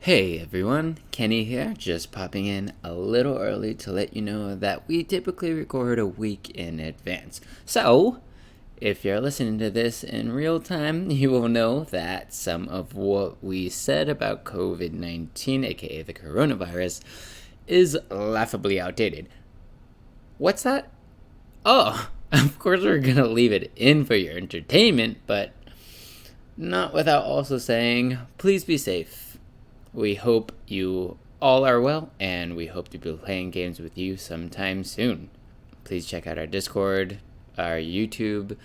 Hey everyone, Kenny here, just popping in a little early to let you know that we typically record a week in advance. So, if you're listening to this in real time, you will know that some of what we said about COVID-19, aka the coronavirus, is laughably outdated. What's that? Oh, of course we're gonna leave it in for your entertainment, but not without also saying, please be safe. We hope you all are well, and we hope to be playing games with you sometime soon. Please check out our Discord, our YouTube,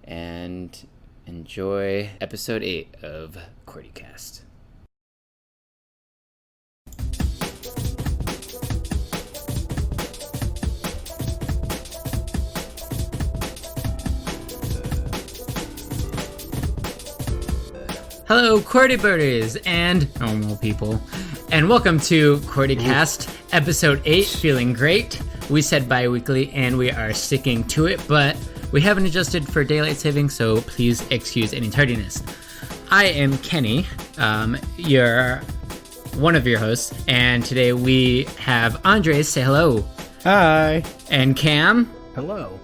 and enjoy episode 8 of Qwertycast. Hello, Qwerty birdies and normal people, and welcome to Qwertycast, episode 8, feeling great. We said bi-weekly, and we are sticking to it, but we haven't adjusted for daylight saving, so please excuse any tardiness. I am Kenny, you're one of your hosts, and today we have Andres. Say hello. Hi. And Cam. Hello.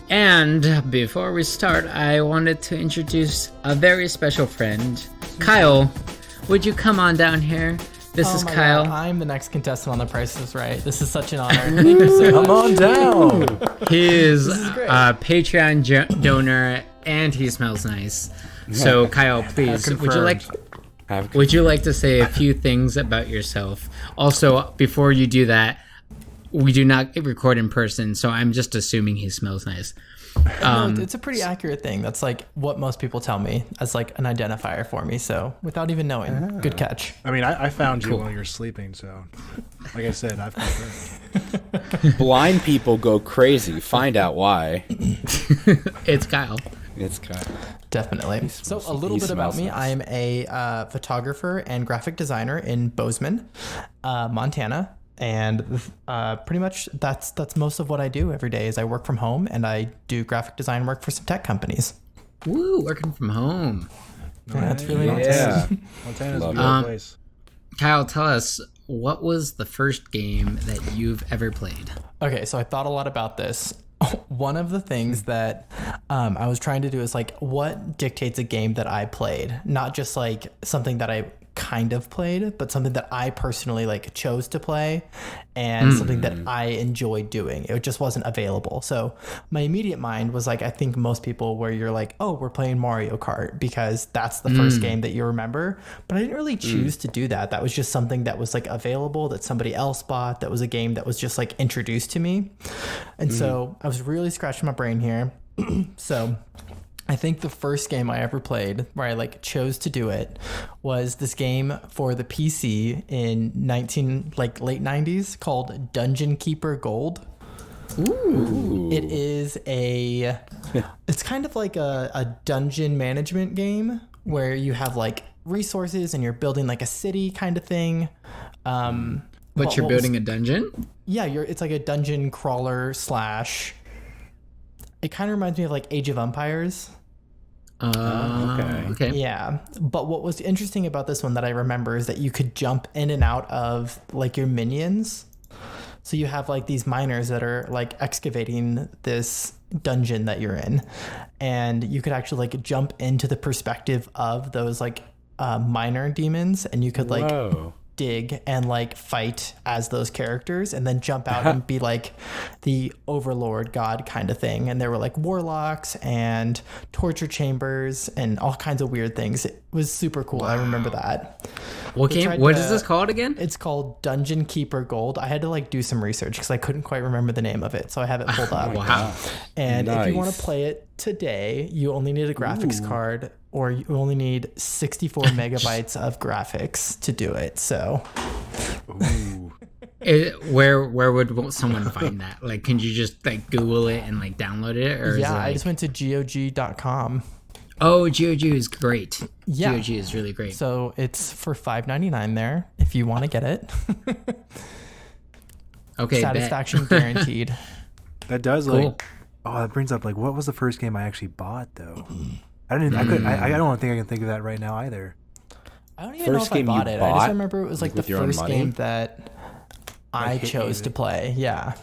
And before we start, I wanted to introduce a very special friend, Kyle. Would you come on down here? This is Kyle. God, I'm the next contestant on The Price is Right. This is such an honor. Thank you so much. Come on down. He is a Patreon donor, and he smells nice. So, Kyle, please, would you like to say a few things about yourself? Also, before you do that, we do not record in person, so I'm just assuming he smells nice. No, it's a pretty accurate thing. That's like what most people tell me as like an identifier for me. So without even knowing, good catch. I mean, I found you while you're sleeping, so like I said, I've confirmed. Blind people go crazy. Find out why. It's Kyle. It's Kyle. Definitely. So a little bit about me. Nice. I am a photographer and graphic designer in Bozeman, Montana. And pretty much that's most of what I do every day is I work from home and I do graphic design work for some tech companies. Woo, working from home. Yeah, that's really nice. Yeah. Montana's a beautiful place. Kyle, tell us, what was the first game that you've ever played? Okay, so I thought a lot about this. One of the things that I was trying to do is like, what dictates a game that I played? Not just like something that I kind of played, but something that I personally like chose to play and something that I enjoyed doing. It just wasn't available. So my immediate mind was like, I think most people where you're like, oh, we're playing Mario Kart because that's the first game that you remember. But I didn't really choose to do that. That was just something that was like available that somebody else bought. That was a game that was just like introduced to me. And so I was really scratching my brain here. So I think the first game I ever played where I like chose to do it was this game for the PC in late 90s called Dungeon Keeper Gold. Ooh. It is it's kind of like a dungeon management game where you have like resources and you're building like a city kind of thing. But you're building a dungeon? Yeah, it's like a dungeon crawler / it kind of reminds me of like Age of Empires. Okay. Yeah. But what was interesting about this one that I remember is that you could jump in and out of like your minions. So you have like these miners that are like excavating this dungeon that you're in. And you could actually like jump into the perspective of those like miner demons, and you could like dig and like fight as those characters and then jump out and be like the overlord god kind of thing. And there were like warlocks and torture chambers and all kinds of weird things. It was super cool. Wow. I remember that. What is this called again? It's called Dungeon Keeper Gold. I had to like do some research because I couldn't quite remember the name of it, so I have it pulled up. Wow. And if you want to play it today, you only need a graphics card, or you only need 64 megabytes of graphics to do it. So, where would someone find that? Like, can you just like Google it and like download it? Or yeah, is it, like... I just went to GOG.com. Oh, GOG is great. Yeah. GOG is really great. So it's for $5.99 there if you want to get it. Okay, satisfaction guaranteed. That does like. Oh, that brings up like, what was the first game I actually bought though? I don't think I can think of that right now either. I don't even know if I bought it. I just remember it was like the first game that I chose to play. Yeah.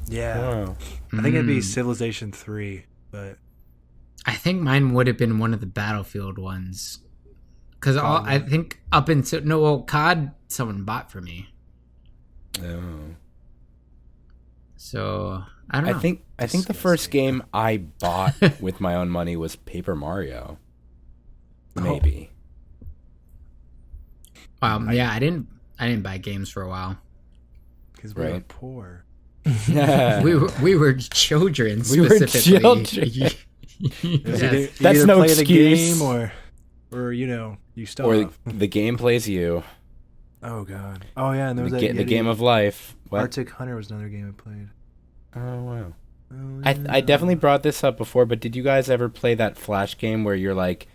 Yeah. Wow. I think it'd be Civilization 3, but I think mine would have been one of the Battlefield ones. Because I think up until COD someone bought for me. Oh. So I don't know. I think the first game I bought with my own money was Paper Mario. Maybe. Yeah, I didn't buy games for a while. Because we were poor. we were children specifically. We were children. Yes. That's no play excuse. The game or you stop. Or the game plays you. Oh god. Oh yeah, and there was the game of life. What? Arctic Hunter was another game I played. Oh wow. Oh, yeah. I definitely brought this up before, but did you guys ever play that Flash game where you're like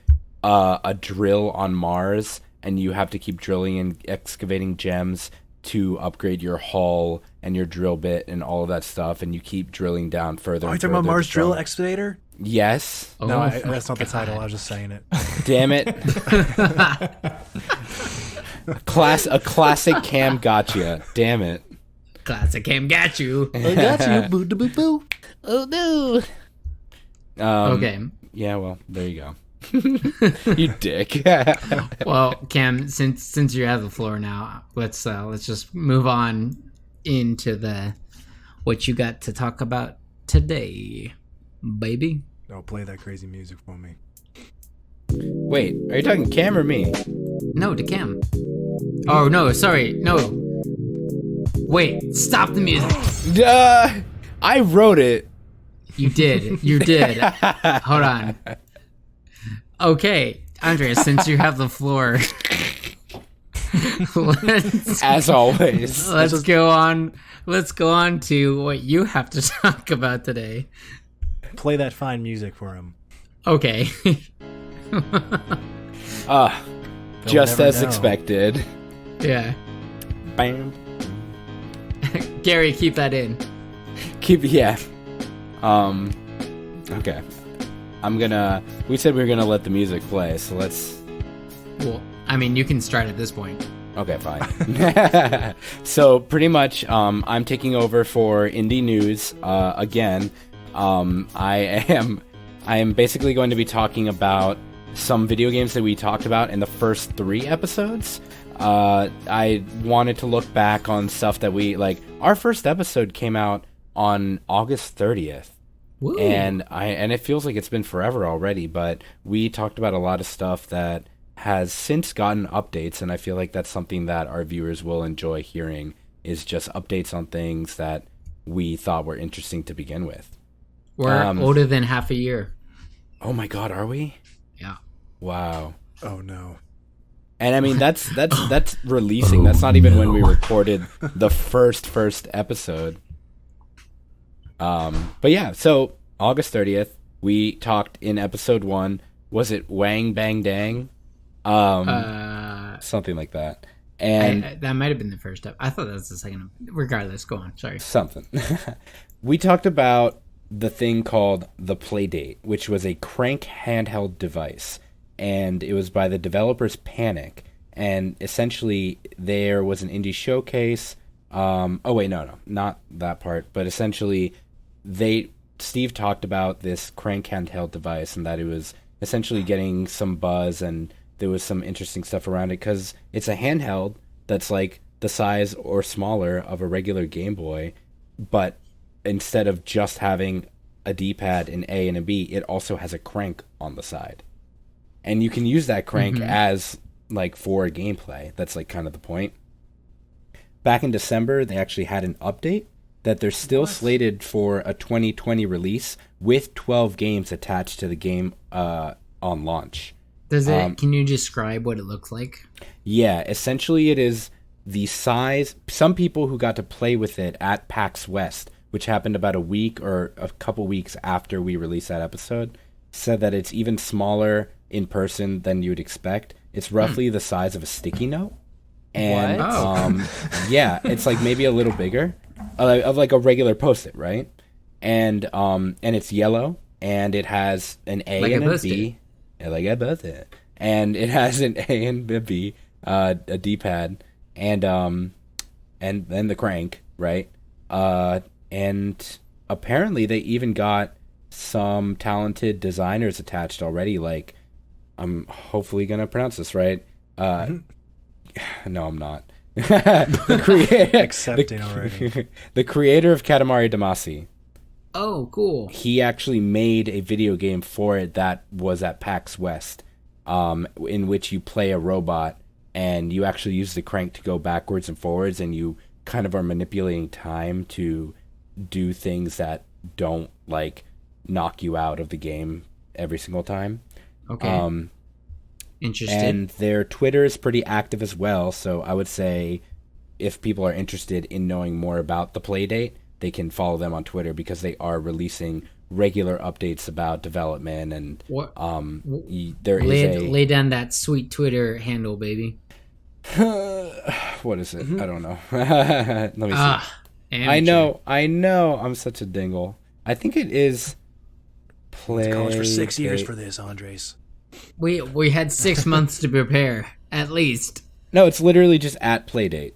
a drill on Mars and you have to keep drilling and excavating gems to upgrade your hull and your drill bit and all of that stuff, and you keep drilling down further? Oh, you're talking about Mars Drill Excavator? Yes. No, that's not the title. I was just saying it. Damn it. A classic Cam gotcha. Damn it. Classic Cam got you. I got you. Boo da boo boo. Oh no. Okay. Yeah, well, there you go. You dick. Well, Cam, since you have the floor now, let's just move on into what you got to talk about today, baby. Oh, play that crazy music for me. Wait, are you talking Cam or me? No, to Cam. Oh no, sorry, no. Wait, stop the music. I wrote it. You did. Hold on. Okay, Andreas, since you have the floor, as always, let's go on. Let's go on to what you have to talk about today. Play that fine music for him. Okay. Just as expected. Yeah. Bam. Gary, keep that in. Yeah. Okay. We said we were gonna let the music play, so let's. Well, I mean, you can start at this point. Okay, fine. So pretty much, I'm taking over for Indie News again. I am basically going to be talking about some video games that we talked about in the first 3 episodes. I wanted to look back on stuff that our first episode came out on August 30th. Woo. And it feels like it's been forever already, but we talked about a lot of stuff that has since gotten updates, and I feel like that's something that our viewers will enjoy hearing, is just updates on things that we thought were interesting to begin with. We're older than half a year. Oh my god, are we? Yeah. Wow. Oh no. And I mean that's releasing. That's not even when we recorded the first episode. But yeah, so August 30th, we talked in episode 1. Was it Wang Bang Dang? Something like that. And that might have been the first step. I thought that was the second. Regardless, go on. Sorry. Something. We talked about the thing called the Playdate, which was a crank handheld device. And it was by the developers Panic. And essentially, there was an indie showcase. No, not that part. But essentially, Steve talked about this crank handheld device and that it was essentially getting some buzz, and there was some interesting stuff around it because it's a handheld that's like the size or smaller of a regular Game Boy, but instead of just having a D-pad, an A and a B, it also has a crank on the side. And you can use that crank as for gameplay. That's kind of the point. Back in December, they actually had an update that they're still slated for a 2020 release with 12 games attached to the game on launch. Does it? Can you describe what it looks like? Yeah, essentially it is the size. Some people who got to play with it at PAX West, which happened about a week or a couple weeks after we released that episode, said that it's even smaller in person than you'd expect. It's roughly the size of a sticky note. And yeah, it's maybe a little bigger. Of a regular Post-it, right? And it's yellow, and it has an A and a B. Like a Post-it. And it has an A and a B, a D-pad, and then the crank, right? And apparently they even got some talented designers attached already. Like, I'm hopefully gonna pronounce this right. No, I'm not. Accepting already. The creator of Katamari Damacy. Oh, cool. He actually made a video game for it that was at PAX West, in which you play a robot and you actually use the crank to go backwards and forwards, and you kind of are manipulating time to do things that don't like knock you out of the game every single time. Okay. Interesting. And their Twitter is pretty active as well, so I would say if people are interested in knowing more about the Playdate, they can follow them on Twitter because they are releasing regular updates about development, and lay down that sweet Twitter handle, baby. What is it? I don't know. Let me see. Amateur. I know. I'm such a dingle. I think it is It's college for 6 years for this, Andres. We had 6 months to prepare, at least. No, it's literally just at Playdate.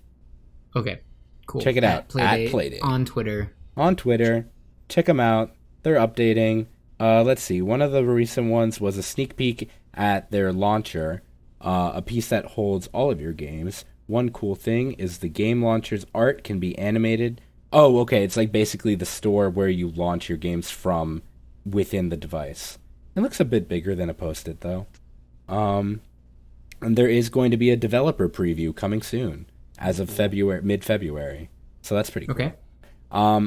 Okay, cool. Check it out. At Playdate. On Twitter. On Twitter. Check them out. They're updating. Let's see. One of the recent ones was a sneak peek at their launcher, a piece that holds all of your games. One cool thing is the game launcher's art can be animated. Oh, okay. It's like basically the store where you launch your games from within the device. It looks a bit bigger than a Post-it, though. And there is going to be a developer preview coming soon, as of mid-February. So that's pretty cool. Okay.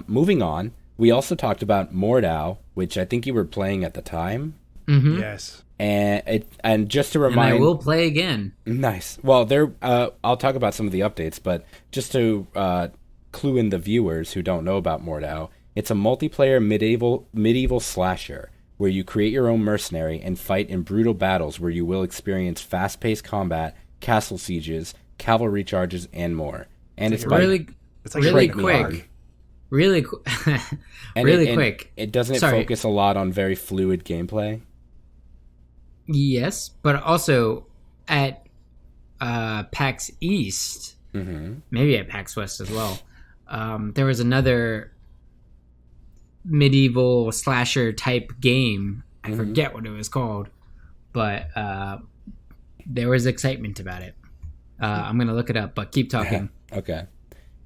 Moving on, we also talked about Mordhau, which I think you were playing at the time. Mm-hmm. Yes. And just to remind, and I will play again. Nice. Well, I'll talk about some of the updates, but just to clue in the viewers who don't know about Mordhau, it's a multiplayer medieval slasher where you create your own mercenary and fight in brutal battles where you will experience fast-paced combat, castle sieges, cavalry charges, and more. And it's really quick. Really quick. It doesn't focus a lot on very fluid gameplay. Yes, but also at PAX East, maybe at PAX West as well, there was another medieval slasher type game. I forget what it was called, but there was excitement about it. I'm going to look it up, but keep talking. Okay.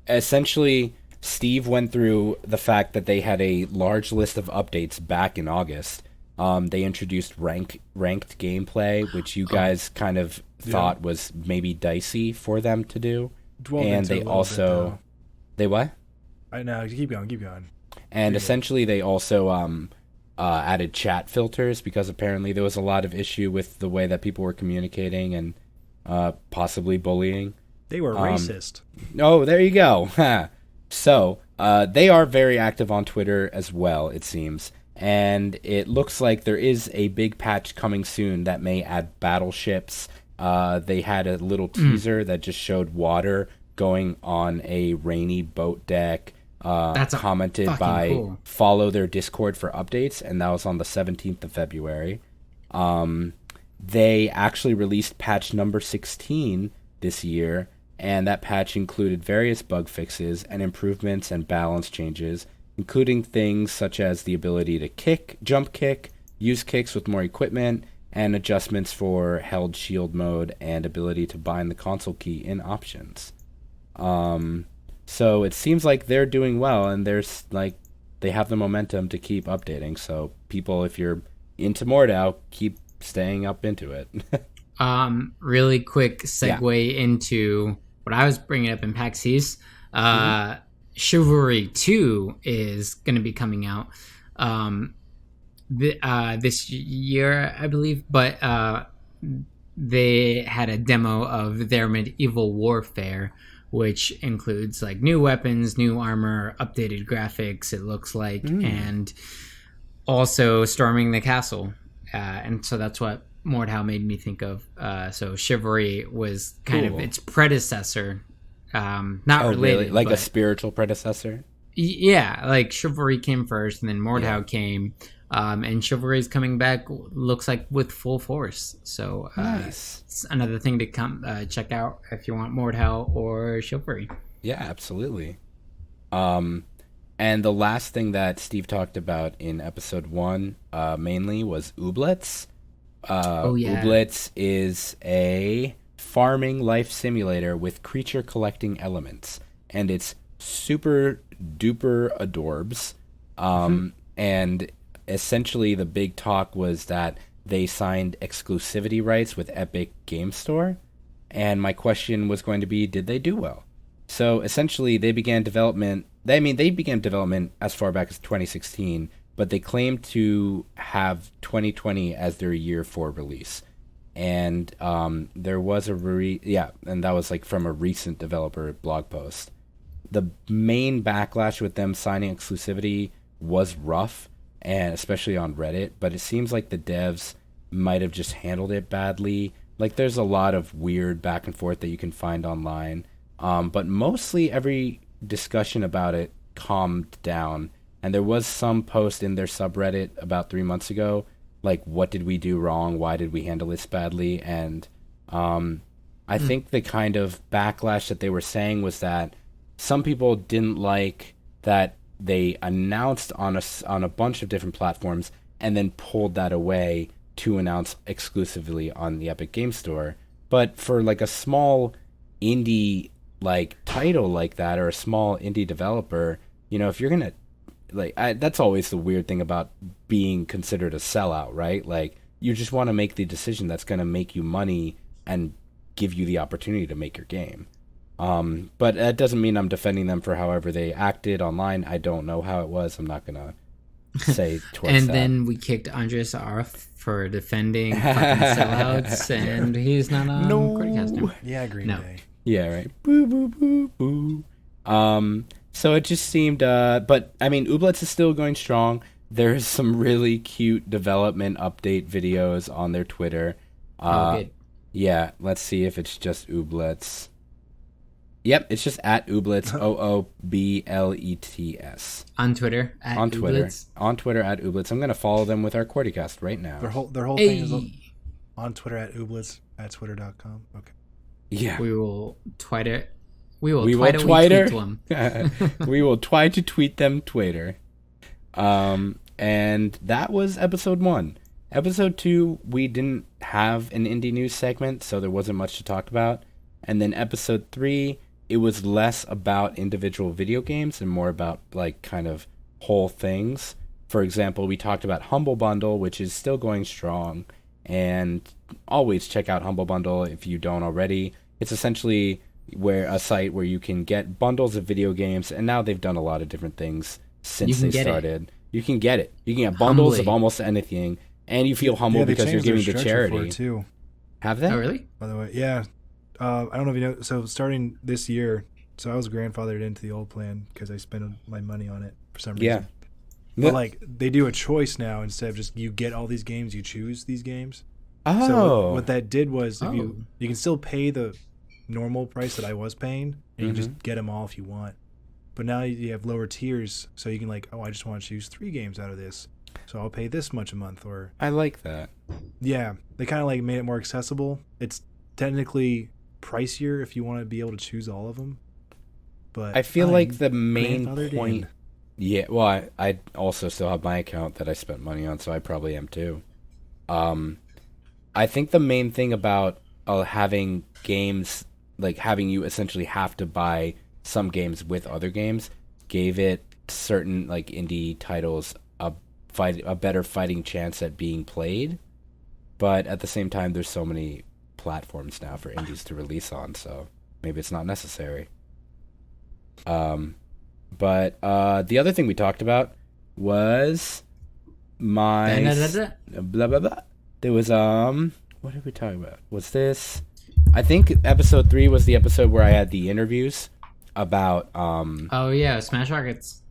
Essentially, Steve went through the fact that they had a large list of updates back in August. They introduced ranked gameplay, which you guys kind of thought was maybe dicey for them to do. And they also... They what? I know. Keep going. And essentially, they also added chat filters because apparently there was a lot of issue with the way that people were communicating and possibly bullying. They were racist. Oh, there you go. So, they are very active on Twitter as well, it seems. And it looks like there is a big patch coming soon that may add battleships. They had a little teaser that just showed water going on a rainy boat deck. That's commented by cool. Follow their Discord for updates, and that was on the 17th of February. They actually released patch number 16 this year, and that patch included various bug fixes and improvements and balance changes, including things such as the ability to jump kick, use kicks with more equipment, and adjustments for held shield mode and ability to bind the console key in options. So it seems like they're doing well, and they have the momentum to keep updating. So people, if you're into Mordhau, keep staying up into it. Really quick segue into what I was bringing up in PAX East. Chivalry 2 is going to be coming out this year, I believe, but they had a demo of their medieval warfare, which includes like new weapons, new armor, updated graphics, it looks like, and also storming the castle. And so that's what Mordhau made me think of. So Chivalry was kind of its predecessor. Not related. Really? Like a spiritual predecessor? Yeah, like Chivalry came first, and then Mordhau came. And Chivalry is coming back, looks like with full force. So Nice. it's another thing to come check out if you want Mordhau or Chivalry. Yeah, absolutely. And the last thing that Steve talked about in episode 1 mainly was Ooblets. Ooblets is a farming life simulator with creature collecting elements, and it's super duper adorbs. And essentially the big talk was that they signed exclusivity rights with Epic Game Store, and my question was going to be, did they do well? So essentially they began development as far back as 2016, but they claimed to have 2020 as their year for release. And there was and that was like from a recent developer blog post. The main backlash with them signing exclusivity was rough, and especially on Reddit, but it seems like the devs might have just handled it badly. Like, there's a lot of weird back and forth that you can find online, but mostly every discussion about it calmed down. And there was some post in their subreddit about 3 months ago, like, what did we do wrong? Why did we handle this badly? And I think the kind of backlash that they were saying was that some people didn't like that they announced on a bunch of different platforms and then pulled that away to announce exclusively on the Epic Game Store. But for like a small indie like title like that, or a small indie developer, you know, if you're gonna that's always the weird thing about being considered a sellout, right? Like, you just want to make the decision that's going to make you money and give you the opportunity to make your game. But that doesn't mean I'm defending them for however they acted online. I don't know how it was. I'm not going to say twice. And then we kicked Andres off for defending fucking sellouts, and he's not on Qwertycast now. Yeah, Green Day. Yeah, right. Boo, boo, boo, boo. So it just seemed, but I mean, Ooblets is still going strong. There's some really cute development update videos on their Twitter. Good. Yeah, let's see if it's just Ooblets. Yep, it's just at Ooblets, Ooblets. On Twitter, at Ooblets. On Twitter, at Ooblets. I'm going to follow them with our Qwertycast right now. Their whole thing is on Twitter at Ooblets, at twitter.com. Okay. Yeah. We will tweet it. We will try to tweet them Twitter. And that was episode 1. Episode 2, we didn't have an indie news segment, so there wasn't much to talk about. And then episode 3, it was less about individual video games and more about like kind of whole things. For example, we talked about Humble Bundle, which is still going strong, and always check out Humble Bundle if you don't already. It's essentially a site where you can get bundles of video games, and now they've done a lot of different things since they started. You can get it. You can get bundles of almost anything, and you feel humble because you're giving to charity. Too. Have they? Oh, really? By the way, yeah. I don't know if you know. So starting this year, so I was grandfathered into the old plan because I spent my money on it for some reason. Yeah. But like, they do a choice now instead of just you get all these games, you choose these games. Oh. So what that did was, if you can still pay the normal price that I was paying, and you can just get them all if you want. But now you have lower tiers, so you can like, I just want to choose 3 games out of this, so I'll pay this much a month. Or I like that. Yeah, they kind of like made it more accessible. It's technically pricier if you want to be able to choose all of them, but I feel like the main point. Yeah, well, I also still have my account that I spent money on, so I probably am too. I think the main thing about having games, like having you essentially have to buy some games with other games, gave it certain like indie titles a better fighting chance at being played. But at the same time, there's so many platforms now for indies to release on, so maybe it's not necessary. But the other thing we talked about was my blah blah blah. There was what did we talk about? Was this? I think episode 3 was the episode where I had the interviews about Oh yeah, Smash Rockets.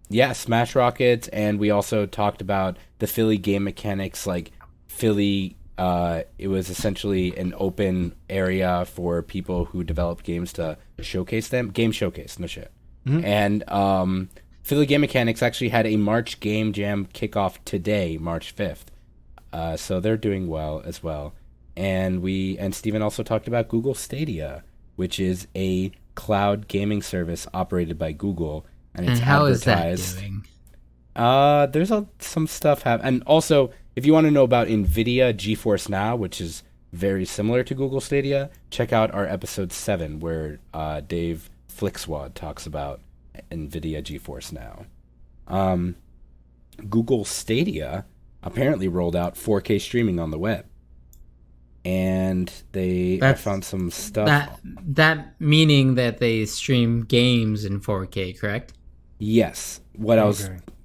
Yeah, Smash Rockets, and we also talked about the Philly game mechanics, like Philly. It was essentially an open area for people who develop games to showcase them. Game showcase, no shit. Mm-hmm. And Philly Game Mechanics actually had a March Game Jam kickoff today, March 5th. So they're doing well as well. And Steven also talked about Google Stadia, which is a cloud gaming service operated by Google, and it's how advertised. Is that doing? There's some stuff and also if you want to know about NVIDIA GeForce Now, which is very similar to Google Stadia, check out our episode 7 where Dave Flixwad talks about NVIDIA GeForce Now. Google Stadia apparently rolled out 4K streaming on the web. And I found some stuff. That meaning that they stream games in 4K, correct? Yes.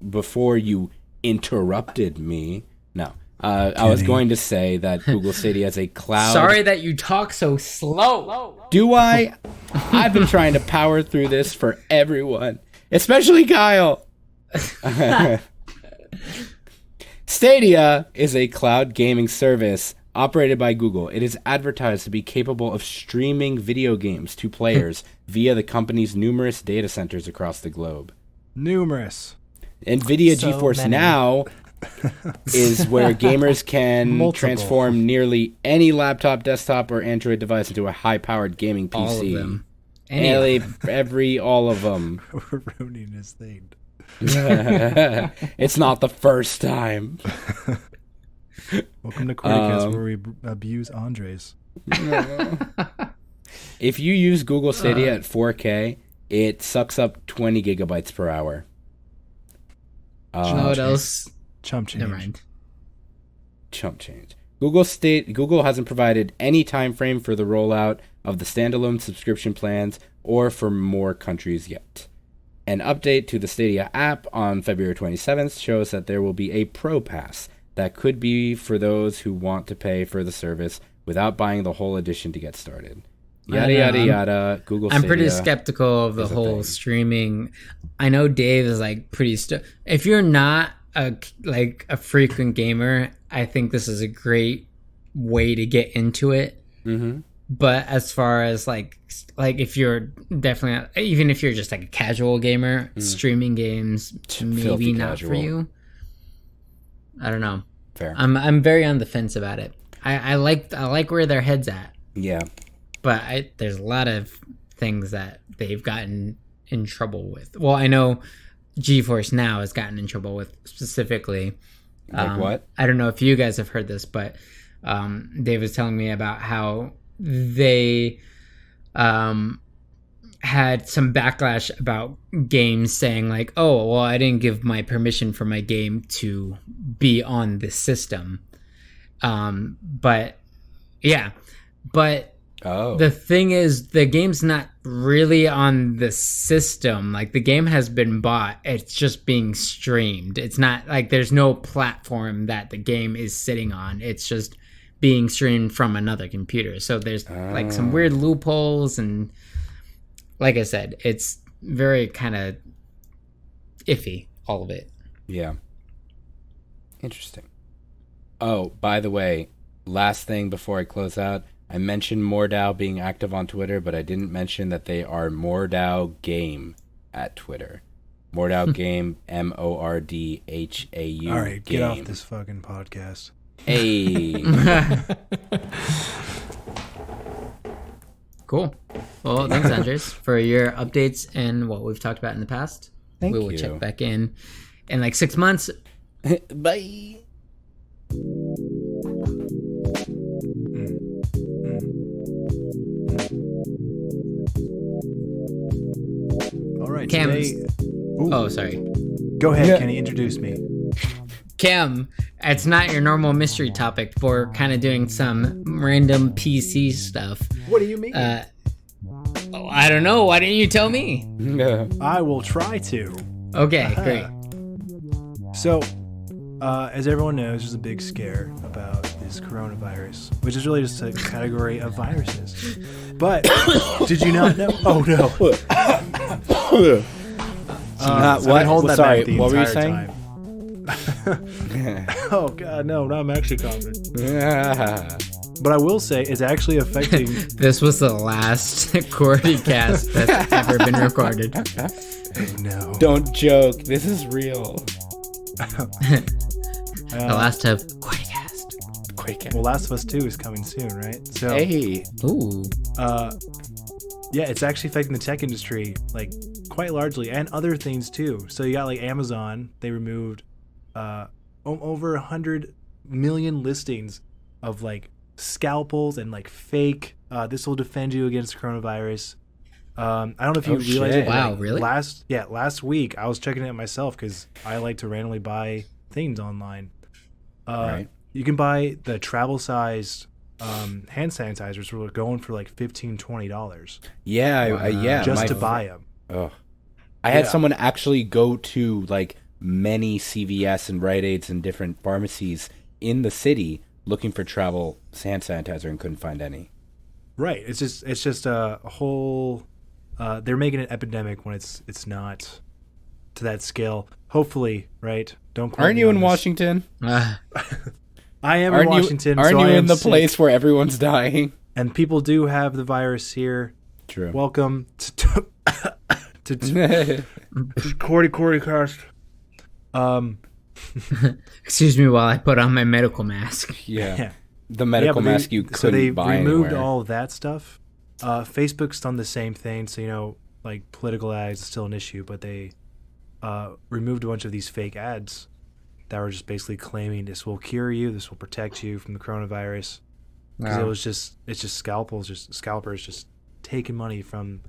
Before you interrupted me. No. I was going to say that Google Stadia is a cloud. Sorry that you talk so slow. Do I? I've been trying to power through this for everyone, especially Kyle. Stadia is a cloud gaming service operated by Google. It is advertised to be capable of streaming video games to players via the company's numerous data centers across the globe. Numerous. NVIDIA GeForce Now is where gamers can transform nearly any laptop, desktop, or Android device into a high-powered gaming PC. All of them. All of them. We're ruining his thing. It's not the first time. Welcome to Qwertycast, where we abuse Andres. If you use Google Stadia at 4K, it sucks up 20 gigabytes per hour. What else? Chump change. Never mind. Chump change. Google hasn't provided any time frame for the rollout of the standalone subscription plans or for more countries yet. An update to the Stadia app on February 27th shows that there will be a Pro Pass that could be for those who want to pay for the service without buying the whole edition to get started. Yada, yada, yada. Google Stadia. I'm pretty skeptical of the whole streaming. I know Dave is like pretty... if you're not a frequent gamer, I think this is a great way to get into it. Mm-hmm. But as far as like if you're definitely, even if you're just like a casual gamer, streaming games maybe not for you. I don't know. Fair. I'm very on the fence about it. I like where their head's at. Yeah. But there's a lot of things that they've gotten in trouble with. Well, I know GeForce Now has gotten in trouble with specifically. Like what? I don't know if you guys have heard this, but Dave was telling me about how they had some backlash about games saying like, oh, well, I didn't give my permission for my game to be on this system. But the thing is, the game's not really on the system. Like, the game has been bought. It's just being streamed. It's not like there's no platform that the game is sitting on. It's just being streamed from another computer. So there's like some weird loopholes, and like I said, it's very kind of iffy, all of it. Yeah. Interesting. Oh, by the way, last thing before I close out, I mentioned Mordhau being active on Twitter, but I didn't mention that they are Mordhau Game at Twitter. Mordhau Game, MORDHAU. All right, Game. get off this fucking podcast. Hey. Cool. Well, thanks, Andres, for your updates and what we've talked about in the past. Thank you. We will check back in like 6 months. Bye. All right, Cam. today... Oh, sorry. Go ahead, Kenny. Introduce me. Cam, it's not your normal mystery topic. We're kind of doing some random PC stuff. What do you mean? I don't know. Why didn't you tell me? I will try to. Okay, great. So, as everyone knows, there's a big scare about this coronavirus, which is really just a category of viruses. But did you not know? Oh no! Sorry, what were you saying? Oh god, no! Now I'm actually confident. But I will say it's actually affecting. This was the last Qwertycast that's ever been recorded. Oh, no. Don't joke. This is real. The last of Qwertycast. Well, Last of Us 2 is coming soon, right? So, Hey. Ooh. yeah, it's actually affecting the tech industry, like, quite largely, and other things, too. So you got, like, Amazon. They removed over 100 million listings of, like, scalpels and, like, fake, this will defend you against coronavirus. I don't know if you realize it. Wow, like, really? Last week, I was checking it myself because I like to randomly buy things online. Right. You can buy the travel-sized hand sanitizers were going for like $15-$20 Yeah, yeah. just to buy them. Oh. I had someone actually go to like many CVS and Rite Aids and different pharmacies in the city looking for travel hand sanitizer and couldn't find any. Right. It's just a whole. They're making an epidemic when it's not to that scale. Hopefully, right? Don't. quote Aren't me you on in this. Washington? I am in Washington. Aren't so you I in am the sick. place where everyone's dying? And people do have the virus here. True. Welcome to Qwertycast. Excuse me while I put on my medical mask. Yeah. The medical but mask you couldn't buy removed anywhere. all of that stuff. Facebook's done the same thing. So, like political ads is still an issue, but they removed a bunch of these fake ads that were just basically claiming this will cure you, this will protect you from the coronavirus. Because it's just scalpers just taking money from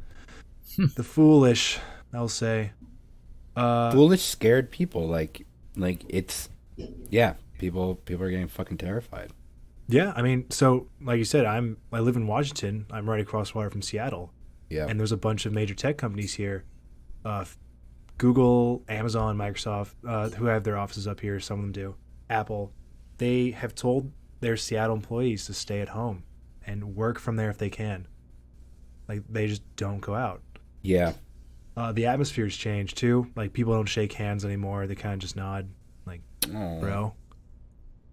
the foolish, I'll say. Foolish, scared people. Like it's, yeah. People are getting fucking terrified. Yeah, I mean, so like you said, I live in Washington. I'm right across water from Seattle. Yeah. And there's a bunch of major tech companies here. Google, Amazon, Microsoft, who have their offices up here, some of them do. Apple, they have told their Seattle employees to stay at home and work from there if they can. Like, they just don't go out. Yeah. The atmosphere's changed, too. Like, people don't shake hands anymore. They kind of just nod. Like, bro.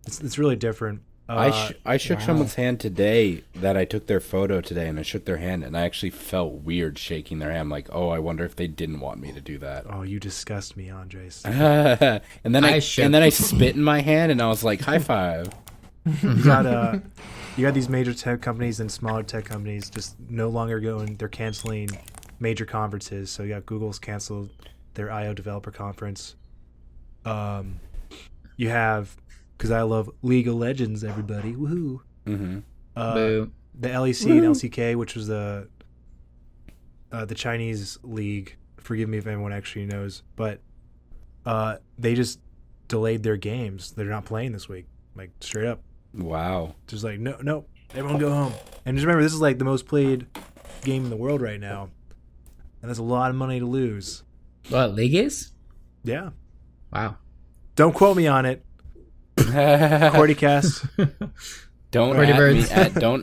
It's really different. I shook someone's hand today that I took their photo today, and I shook their hand, and I actually felt weird shaking their hand. Like, oh, I wonder if they didn't want me to do that. Oh, you disgust me, Andres. and then I spit in my hand, and I was like, high five. You got these major tech companies and smaller tech companies just no longer going. They're canceling major conferences. So you got Google's canceled their I/O developer conference. You have, because I love League of Legends, everybody. Woohoo! Mm-hmm. The LEC and LCK, which was the Chinese league. Forgive me if anyone actually knows, but they just delayed their games. They're not playing this week, like straight up. Wow. Just like no, everyone go home. And just remember, this is like the most played game in the world right now, and there's a lot of money to lose. What, League is? Yeah. Wow. Don't quote me on it. Qwertycast. Don't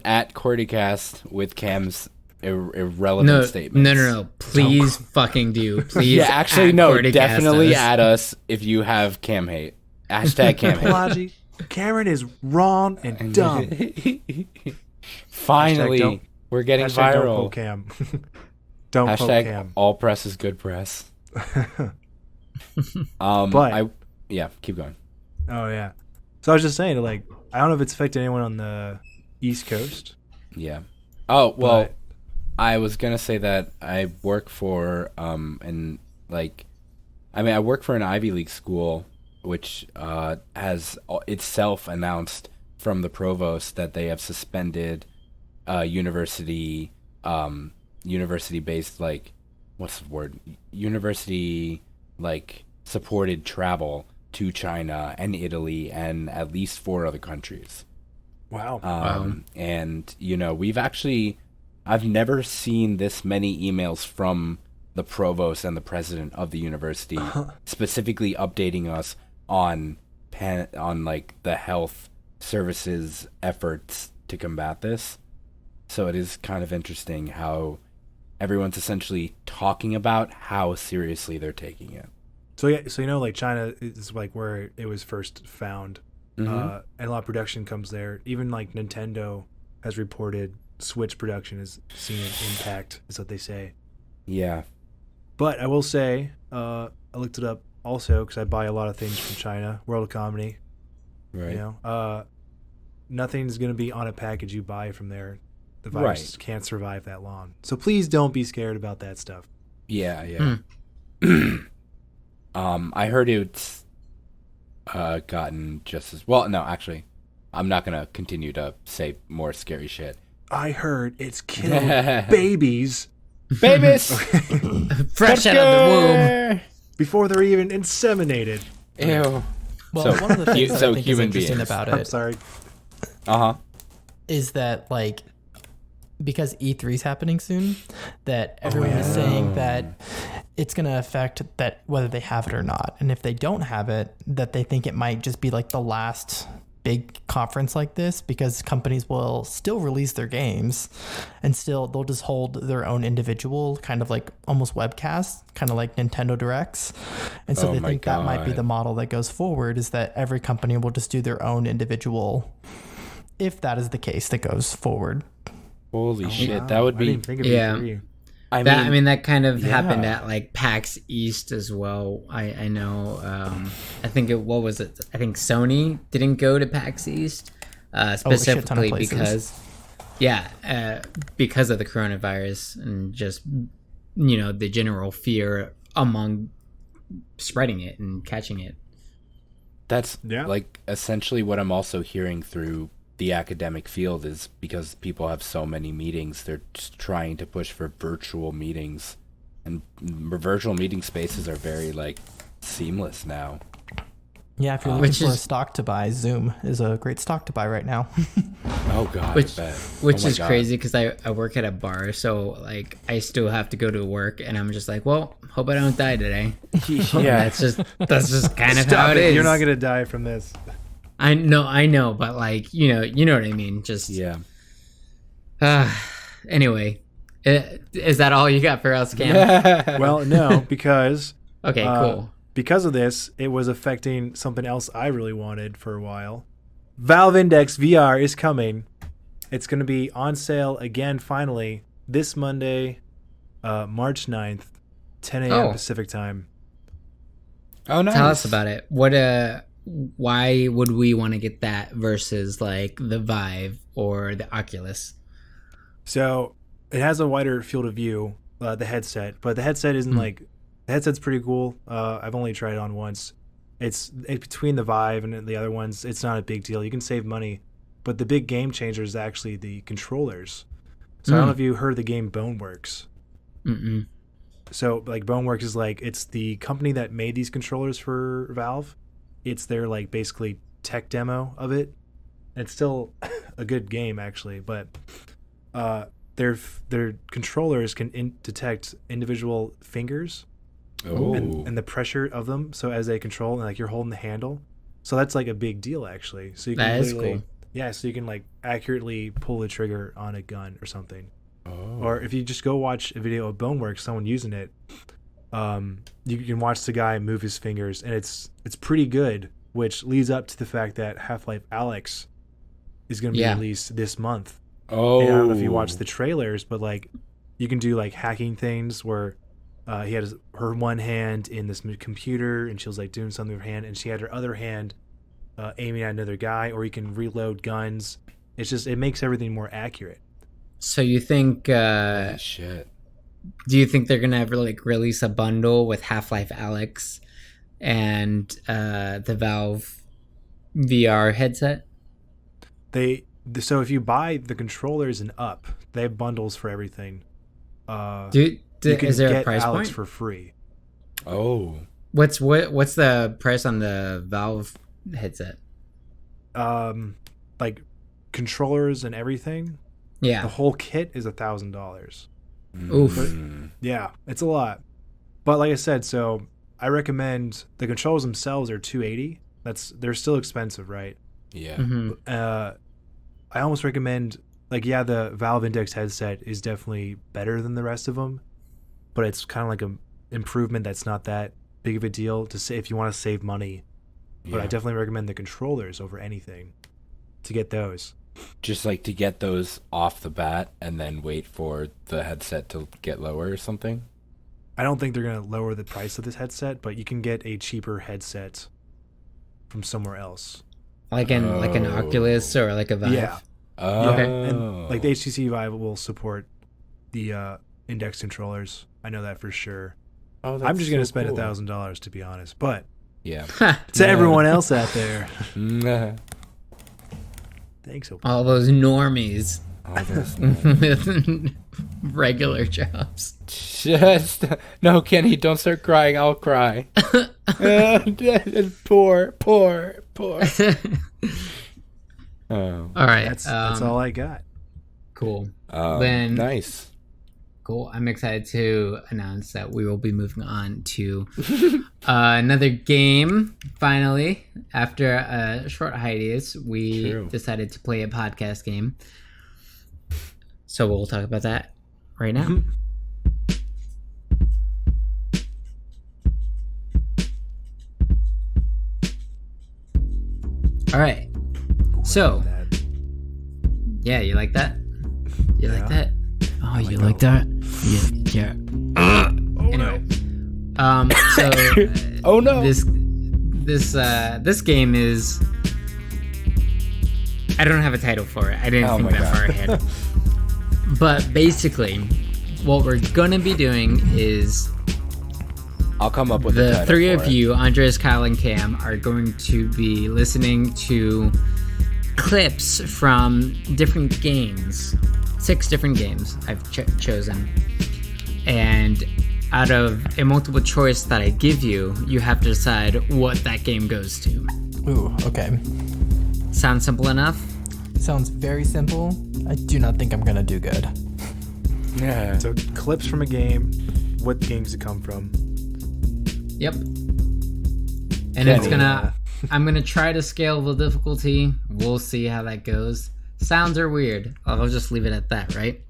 at Qwertycast with Cam's irrelevant statements. No. Please fucking do. Please. Yeah, actually, no. Qwertycast Definitely us. add us if you have Cam hate. Hashtag Cam hate. Apology. Cameron is wrong and dumb. Finally, we're getting Hashtag viral. Don't quote Cam. Don't quote Hashtag Cam. all press is good press. Keep going. Oh yeah. So I was just saying, like, I don't know if it's affected anyone on the East Coast. Yeah. Oh well, But- I was gonna say that I work for I work for an Ivy League school, which has itself announced from the provost that they have suspended university based university supported travel to China and Italy and at least 4 other countries. Wow. And I've never seen this many emails from the provost and the president of the university specifically updating us on the health services efforts to combat this. So it is kind of interesting how everyone's essentially talking about how seriously they're taking it. So China is like where it was first found. and a lot of production comes there. Even like Nintendo has reported Switch production has seen an impact, is what they say. Yeah. But I will say, I looked it up also because I buy a lot of things from China, World Economy. Right. You know, nothing's going to be on a package you buy from there. The virus can't survive that long. So please don't be scared about that stuff. Yeah. I heard it's gotten just as well. No, actually, I'm not gonna continue to say more scary shit. I heard it's killed babies. Babies, fresh out of the womb before they're even inseminated. Ew. Well, one of the things that I think is interesting beings. about I'm it sorry. is that, like, because E3 is happening soon, that everyone is saying that it's going to affect that whether they have it or not. And if they don't have it, that they think it might just be like the last big conference like this, because companies will still release their games and still they'll just hold their own individual kind of like almost webcasts, kind of like Nintendo Directs. And so they think that might be the model that goes forward, is that every company will just do their own individual, if that is the case that goes forward. Holy shit, that would be... I didn't think of E3. I mean that kind of happened at like PAX East as well. I know. I think what was it? I think Sony didn't go to PAX East specifically because of the coronavirus and just the general fear among spreading it and catching it. That's like essentially what I'm also hearing through the academic field, is because people have so many meetings, they're just trying to push for virtual meetings, and virtual meeting spaces are very like seamless now. Yeah, if you're looking for a stock to buy, Zoom is a great stock to buy right now. Oh god, which is crazy because I work at a bar, so like I still have to go to work, and I'm just like, well, hope I don't die today. Yeah, that's just kind of how it is. You're not gonna die from this. I know, but like you know what I mean. Just anyway, is that all you got for us, Cam? Well, no, because okay, cool. Because of this, it was affecting something else I really wanted for a while. Valve Index VR is coming. It's going to be on sale again, finally, this Monday, March 9th, 10 a.m. Pacific time. Oh, nice. Tell us about it. Why would we want to get that versus like the Vive or the Oculus? So it has a wider field of view, the headset, but the headset isn't like, the headset's pretty cool. I've only tried it on once. It's between the Vive and the other ones, it's not a big deal. You can save money, but the big game changer is actually the controllers. So I don't know if you heard of the game Boneworks. Mm-mm. So like Boneworks is like, it's the company that made these controllers for Valve. It's their like basically tech demo of it. It's still a good game actually, but their controllers can detect individual fingers and the pressure of them. So as they control, and like you're holding the handle, so that's like a big deal actually. So you can that is cool. Yeah, so you can like accurately pull the trigger on a gun or something. Or if you just go watch a video of Boneworks, someone using it, you can watch the guy move his fingers, and it's pretty good, which leads up to the fact that Half-Life Alyx is going to be released this month. And I don't know if you watched the trailers, but like you can do like hacking things where he had her one hand in this computer, and she was like doing something with her hand, and she had her other hand aiming at another guy, or you can reload guns. It makes everything more accurate. So you think shit. Do you think they're gonna ever like release a bundle with Half-Life Alyx and the Valve VR headset? So if you buy the controllers and up, they have bundles for everything. You can is there get a price point for free? Oh, what's the price on the Valve headset? Like controllers and everything. Yeah, the whole kit is $1,000. Oof. But, yeah, it's a lot. But like I said, so I recommend the controls themselves are $280. They're still expensive, right? Yeah. Mm-hmm. I almost recommend the Valve Index headset is definitely better than the rest of them, but it's kind of like an improvement that's not that big of a deal to say if you want to save money. But I definitely recommend the controllers over anything to get those. Just like to get those off the bat and then wait for the headset to get lower or something? I don't think they're going to lower the price of this headset, but you can get a cheaper headset from somewhere else. Like an Oculus or like a Vive? Yeah. Oh. Okay. And like the HTC Vive will support the index controllers. I know that for sure. Oh, I'm just going to spend $1,000 to be honest. But Yeah. to everyone else out there, thanks. All those normies All those with regular jobs. Just no, Kenny, don't start crying. I'll cry. Poor. Oh, All right. That's all I got. Cool. Then nice. Cool. I'm excited to announce that we will be moving on to another game. Finally, after a short hiatus, we decided to play a podcast game. So we'll talk about that right now. All right. So, yeah, you like that? You like that? Oh, you like that? Yeah. Anyway, so oh no, this game is. I don't have a title for it. I didn't think that far ahead. But basically, what we're gonna be doing is. I'll come up with the three of you, Andres, Kyle, and Cam, are going to be listening to clips from different games. 6 different games I've chosen. And out of a multiple choice that I give you, you have to decide what that game goes to. Ooh, okay. Sound simple enough? Sounds very simple. I do not think I'm gonna do good. Yeah. So clips from a game. What games it come from? Yep. And it's gonna... I'm gonna try to scale the difficulty. We'll see how that goes. Sounds are weird. I'll just leave it at that, right?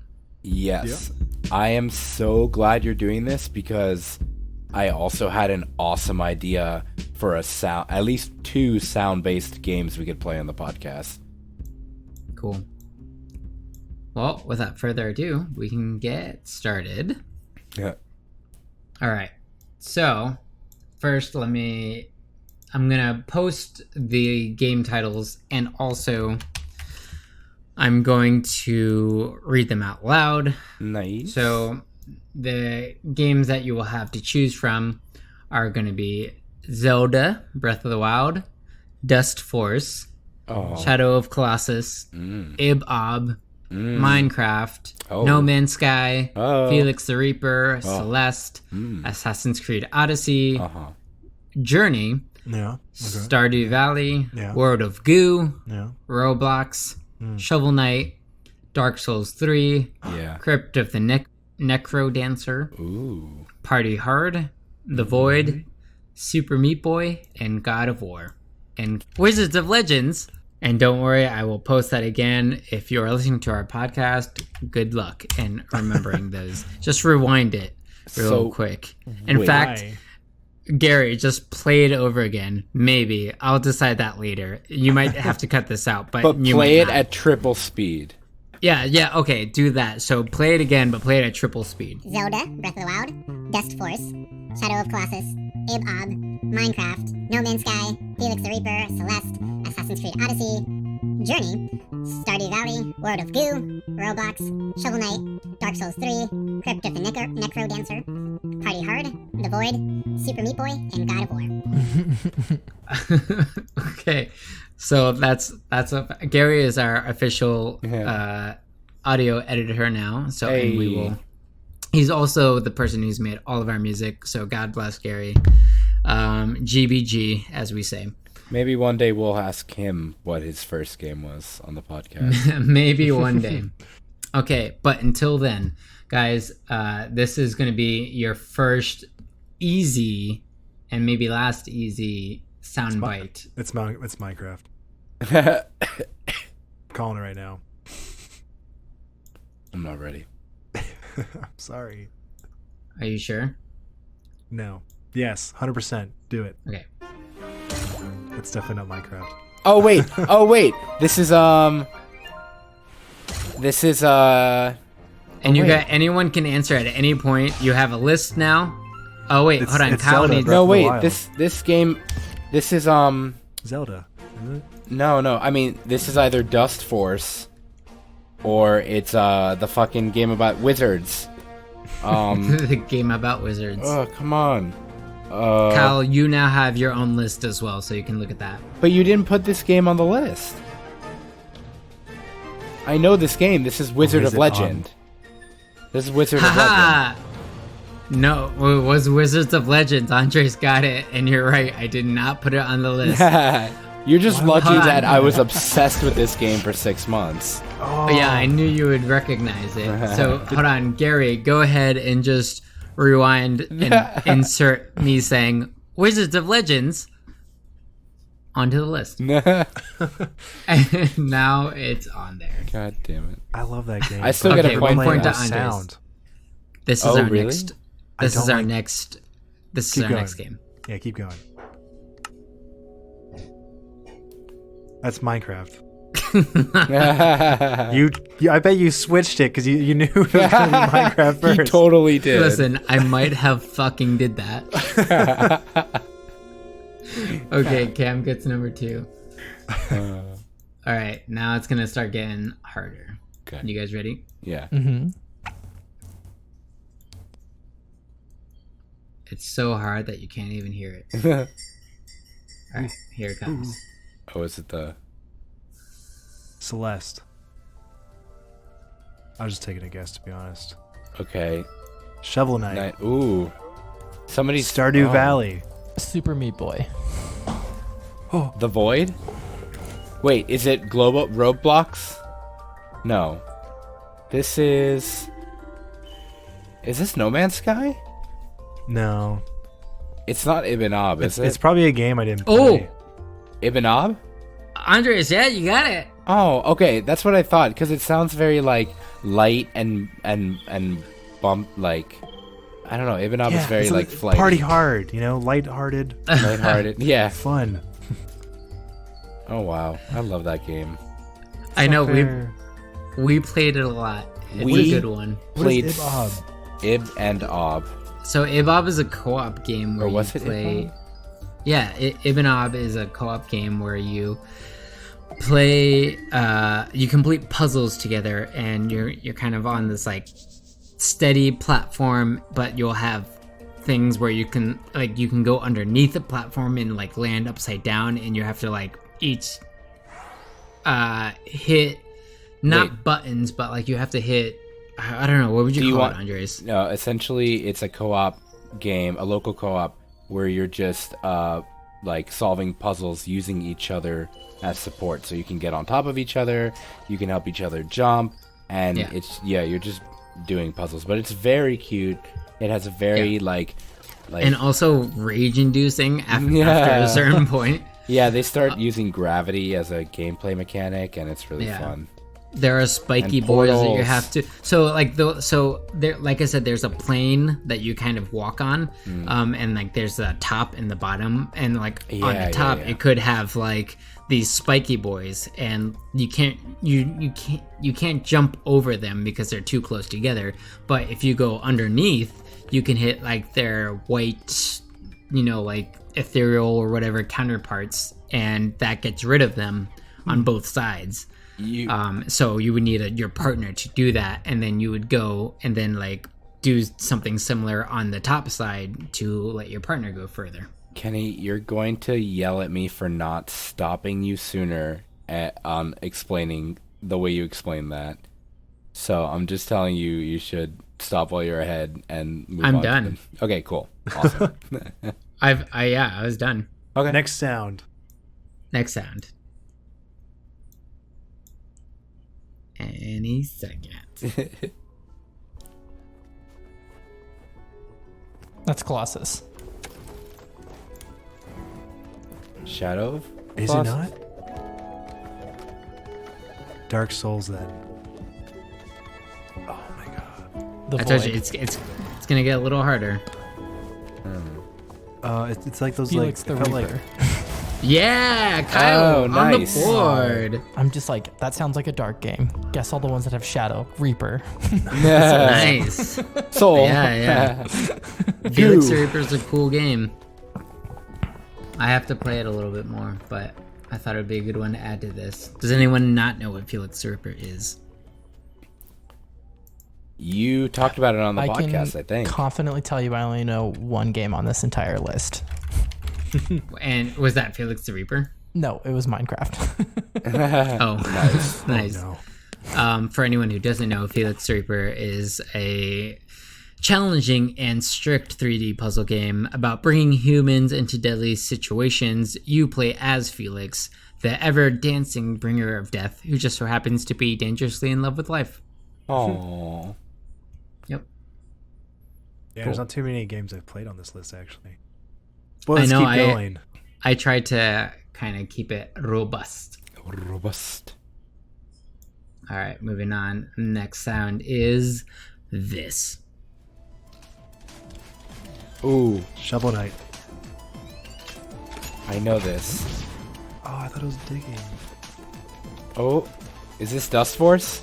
Yes. Yep. I am so glad you're doing this because I also had an awesome idea for at least 2 sound-based games we could play on the podcast. Cool. Well, without further ado, we can get started. Yeah. All right. So, first, I'm gonna post the game titles and also I'm going to read them out loud. Nice. So the games that you will have to choose from are going to be Zelda, Breath of the Wild, Dust Force, Shadow of Colossus, Ib-Ob, Minecraft, No Man's Sky, Felix the Reaper, Celeste, Assassin's Creed Odyssey, Journey, Stardew Valley, World of Goo, Roblox, Shovel Knight, Dark Souls 3, Crypt of the Necrodancer, Party Hard, The Void, Super Meat Boy, and God of War, and Wizards of Legends. And don't worry, I will post that again. If you are listening to our podcast, good luck in remembering those. Just rewind it real quick. In fact, Gary, just play it over again. Maybe. I'll decide that later. You might have to cut this out, but you play it not. at triple speed. Yeah, okay, do that. So play it again, but play it at triple speed. Zelda, Breath of the Wild, Dust Force, Shadow of Colossus, Ib-Ob, Minecraft, No Man's Sky, Felix the Reaper, Celeste, Assassin's Creed Odyssey, Journey, Stardew Valley, World of Goo, Roblox, Shovel Knight, Dark Souls 3, Crypt of the Necrodancer, Party Hard, The Void, Super Meat Boy, and God of War. Okay, so that's Gary is our official audio editor now. So and we will. He's also the person who's made all of our music. So God bless Gary. GBG, as we say. Maybe one day we'll ask him what his first game was on the podcast. Maybe one day. Okay, but until then, guys, this is going to be your first easy and maybe last easy soundbite. It's Minecraft. Calling it right now. I'm not ready. I'm sorry. Are you sure? No. Yes, 100%. Do it. Okay. It's definitely not Minecraft. Oh wait. This is And you wait. got anyone can answer at any point. You have a list now. Oh wait, hold on. It's Kyle Zelda, needs. Breath no of the wait. Wild. This game. This is Zelda, isn't it? No. I mean, this is either Dust Force, or it's the fucking game about wizards. The game about wizards. Oh come on. Kyle, you now have your own list as well, so you can look at that. But you didn't put this game on the list. I know this game. This is Wizard of it Legend. This is Wizard of Legend. Haha! No, it was Wizards of Legends. Andres got it, and you're right. I did not put it on the list. You're just lucky Hold on. that I was obsessed with this game for 6 months. But yeah, I knew you would recognize it. So hold on, Gary, go ahead and just rewind and insert me saying Wizards of Legends onto the list. And now it's on there. God damn it. I love that game. I still Okay, get a point one for point that. to Andres. sound. This is Oh, our really? next. I This is don't our like- next. This is Keep our going. next game. Yeah, keep going. That's Minecraft. I bet you switched it because you knew it was going to be Minecraft first. He totally did. Listen, I might have fucking did that. Okay, Cam gets number 2. All right, now it's gonna start getting harder. Okay. You guys ready? Yeah. Mm-hmm. It's so hard that you can't even hear it. All right, here it comes. Oh, is it the... Celeste. I was just taking a guess, to be honest. Okay. Shovel Knight. Ooh. Somebody's... Stardew oh. Valley. Super Meat Boy. The Void? Wait, is it Global Roblox? No. This is... Is this No Man's Sky? No. It's not Ibn Ab, is It's it? probably a game I didn't Oh! play. Ibn Ab? Andres, yeah, you got it. Oh, okay. That's what I thought, because it sounds very, like, light and bump, like... I don't know. Ibn Ab is very, it's like, flighty. party hard, lighthearted, Lighthearted. Yeah. fun. Oh, wow. I love that game. I know Fair. we played it a lot. It's We- a good one. What Played is Ibob? Ib and Ob. So Ibob is a co-op game where Or was you it play. Ibob? Yeah, Ibn Ob is a co-op game where you play. You complete puzzles together, and you're kind of on this like steady platform, but you'll have things where you can go underneath the platform and like land upside down, and you have to like each hit not Wait. buttons, but like you have to hit. I don't know, what would Do you you call want- it, Andres? No, essentially, it's a co-op game, a local co-op, where you're just like solving puzzles using each other as support. So you can get on top of each other, you can help each other jump, and Yeah. you're just doing puzzles. But it's very cute. It has a very like And also rage-inducing after Yeah. a certain point. yeah, they start using gravity as a gameplay mechanic, and it's really Yeah. fun. There are spiky And boys that you portals. have to. So like there, like I said, there's a plane that you kind of walk on, and like there's a top and the bottom, and like on Yeah, the yeah, top yeah. it could have like these spiky boys, and you can't jump over them because they're too close together. But if you go underneath, you can hit like their white, like ethereal or whatever counterparts, and that gets rid of them on both sides. So you would need your partner to do that, and then you would go and then like do something similar on the top side to let your partner go further. Kenny, you're going to yell at me for not stopping you sooner on explaining the way you explained that. So I'm just telling you, you should stop while you're ahead and move I'm on. done. Okay, cool. Awesome. I was done. Okay. Next sound. Next sound. Any second. That's Colossus. Shadow of Is it Colossus? not? Dark Souls then. Oh my god. The I told Void. you it's gonna get a little harder. It's like those Felix it the felt Reaper. Yeah, Kyle Oh, nice. on the board. I'm just like, that sounds like a dark game. Guess all the ones that have Shadow, Reaper. Nice. Soul. Yeah. Felix the Reaper's a cool game. I have to play it a little bit more, but I thought it would be a good one to add to this. Does anyone not know what Felix the Reaper is? You talked about it on the I podcast, can I think. confidently tell you I only know one game on this entire list. And was that Felix the Reaper? No, it was Minecraft. Oh, nice. No. For anyone who doesn't know, Felix the Reaper is a challenging and strict 3D puzzle game about bringing humans into deadly situations. You play as Felix, the ever-dancing bringer of death, who just so happens to be dangerously in love with life. Oh. Yep. Yeah, there's not too many games I've played on this list, actually. Well, let's I know, keep going. I tried to kind of keep it robust. Robust. All right, moving on. Next sound is this. Ooh, Shovel Knight. I know this. Oh, I thought it was digging. Oh, is this Dust Force?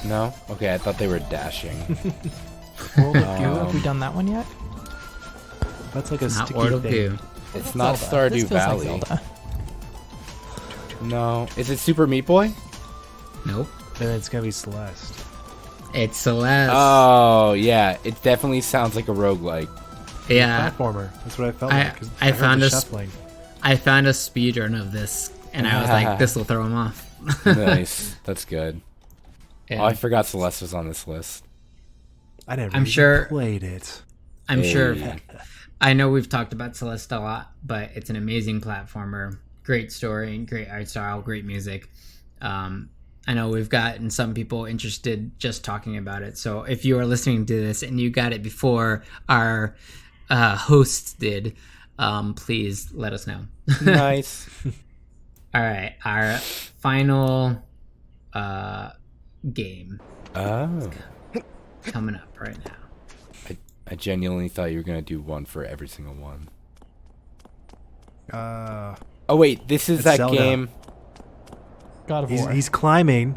No? Okay, I thought they were dashing. World of Goo, have we done that one yet? That's like a Not sticky World of thing. Goo. It's not Zelda. This Stardew feels like Valley. Zelda. No. Is it Super Meat Boy? Nope. Then it's gonna be Celeste. It's Celeste. Oh, yeah. It definitely sounds like a roguelike. Yeah. Platformer. That's what I felt I- like. 'cause I heard found the a shuffling. I found a speedrun of this, and I was like, this will throw him off. Nice. That's good. Yeah. Oh, I forgot Celeste was on this list. I never I'm even sure- played it. I'm sure. Hey. I know we've talked about Celeste a lot, but it's an amazing platformer. Great story, great art style, great music. I know we've gotten some people interested just talking about it. So if you are listening to this and you got it before our hosts did, please let us know. Nice. All right, our final game Oh. coming up right now. I genuinely thought you were going to do one for every single one. Oh, wait. This is It's that Zelda. game. God of War. He's climbing.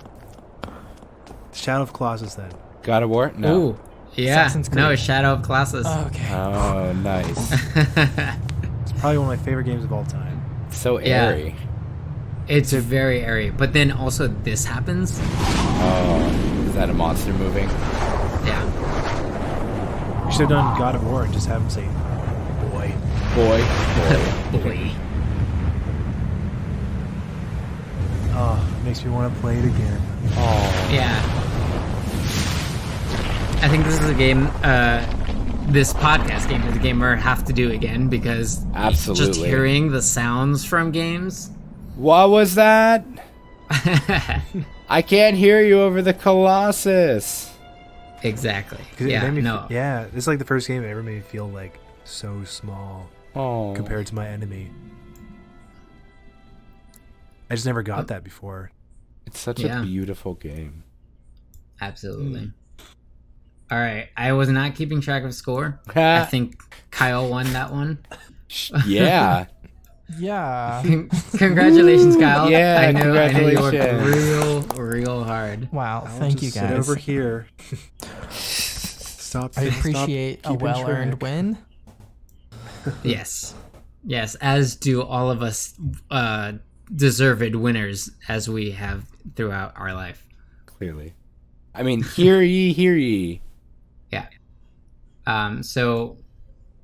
Shadow of Colossus then. God of War? No. Ooh, yeah. Assassin's No, Creed. it's Shadow of Colossus. Okay. Oh, nice. It's probably one of my favorite games of all time. So Yeah. airy. It's very airy, but then also this happens. Oh, is that a monster moving? Yeah. You should have done God of War and just have him say, boy. Boy. Boy. Oh, makes me want to play it again. Oh. Yeah. I think this is a game, this podcast game is a game we're have to do again because just Absolutely. hearing the sounds from games. What was that? I can't hear you over the Colossus. Exactly. 'Cause it Yeah, made me no. yeah, it's like the first game that ever made me feel like so small Oh. compared to my enemy. I just never got that before. It's such Yeah. a beautiful game. Absolutely. All right. I was not keeping track of score. I think Kyle won that one. Yeah. Yeah. Congratulations, Kyle. Yeah, I know you worked congratulations. real hard. Wow. I'll Thank you just guys. Sit over here. Stop. I appreciate a keeping well-earned track. win. Yes. Yes, as do all of us deserved winners as we have throughout our life. Clearly. I mean, hear ye, hear ye. Yeah. So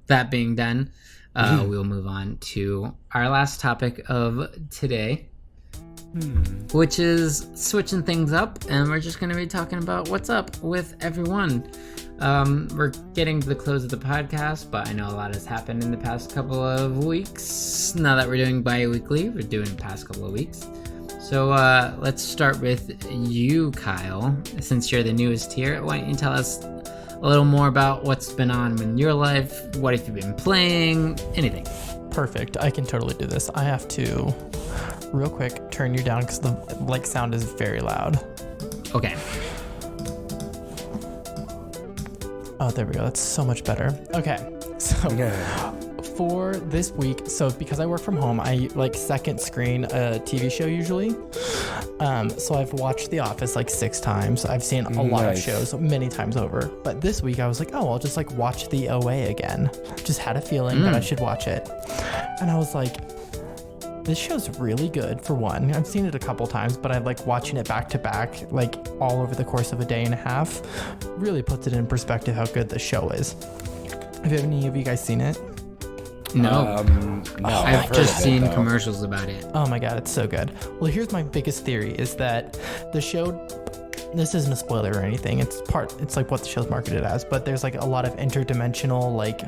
that being done, we'll move on to our last topic of today, which is switching things up, and we're just going to be talking about what's up with everyone. We're getting to the close of the podcast, but I know a lot has happened in the past couple of weeks. Now that we're doing bi-weekly, we're doing the past couple of weeks. So let's start with you, Kyle. Since you're the newest here, why don't you tell us a little more about what's been on in your life? What have you been playing? Anything. Perfect. I can totally do this. I have to, real quick, turn you down because the sound is very loud. Okay. Oh, there we go. That's so much better. Okay. So, for this week, so because I work from home, I like second screen a TV show usually. So I've watched The Office like 6 times. I've seen a lot of shows many times over. But this week I was like, oh, I'll just like watch The OA again. Just had a feeling that I should watch it. And I was like, this show's really good for one. I've seen it a couple times, but I like watching it back to back, like all over the course of a day and a half, really puts it in perspective how good this show is. Have any of you guys seen it? No. No. I've just seen commercials about it. Oh my god, it's so good. Well, here's my biggest theory is that the show, this isn't a spoiler or anything, it's like what the show's marketed as, but there's like a lot of interdimensional like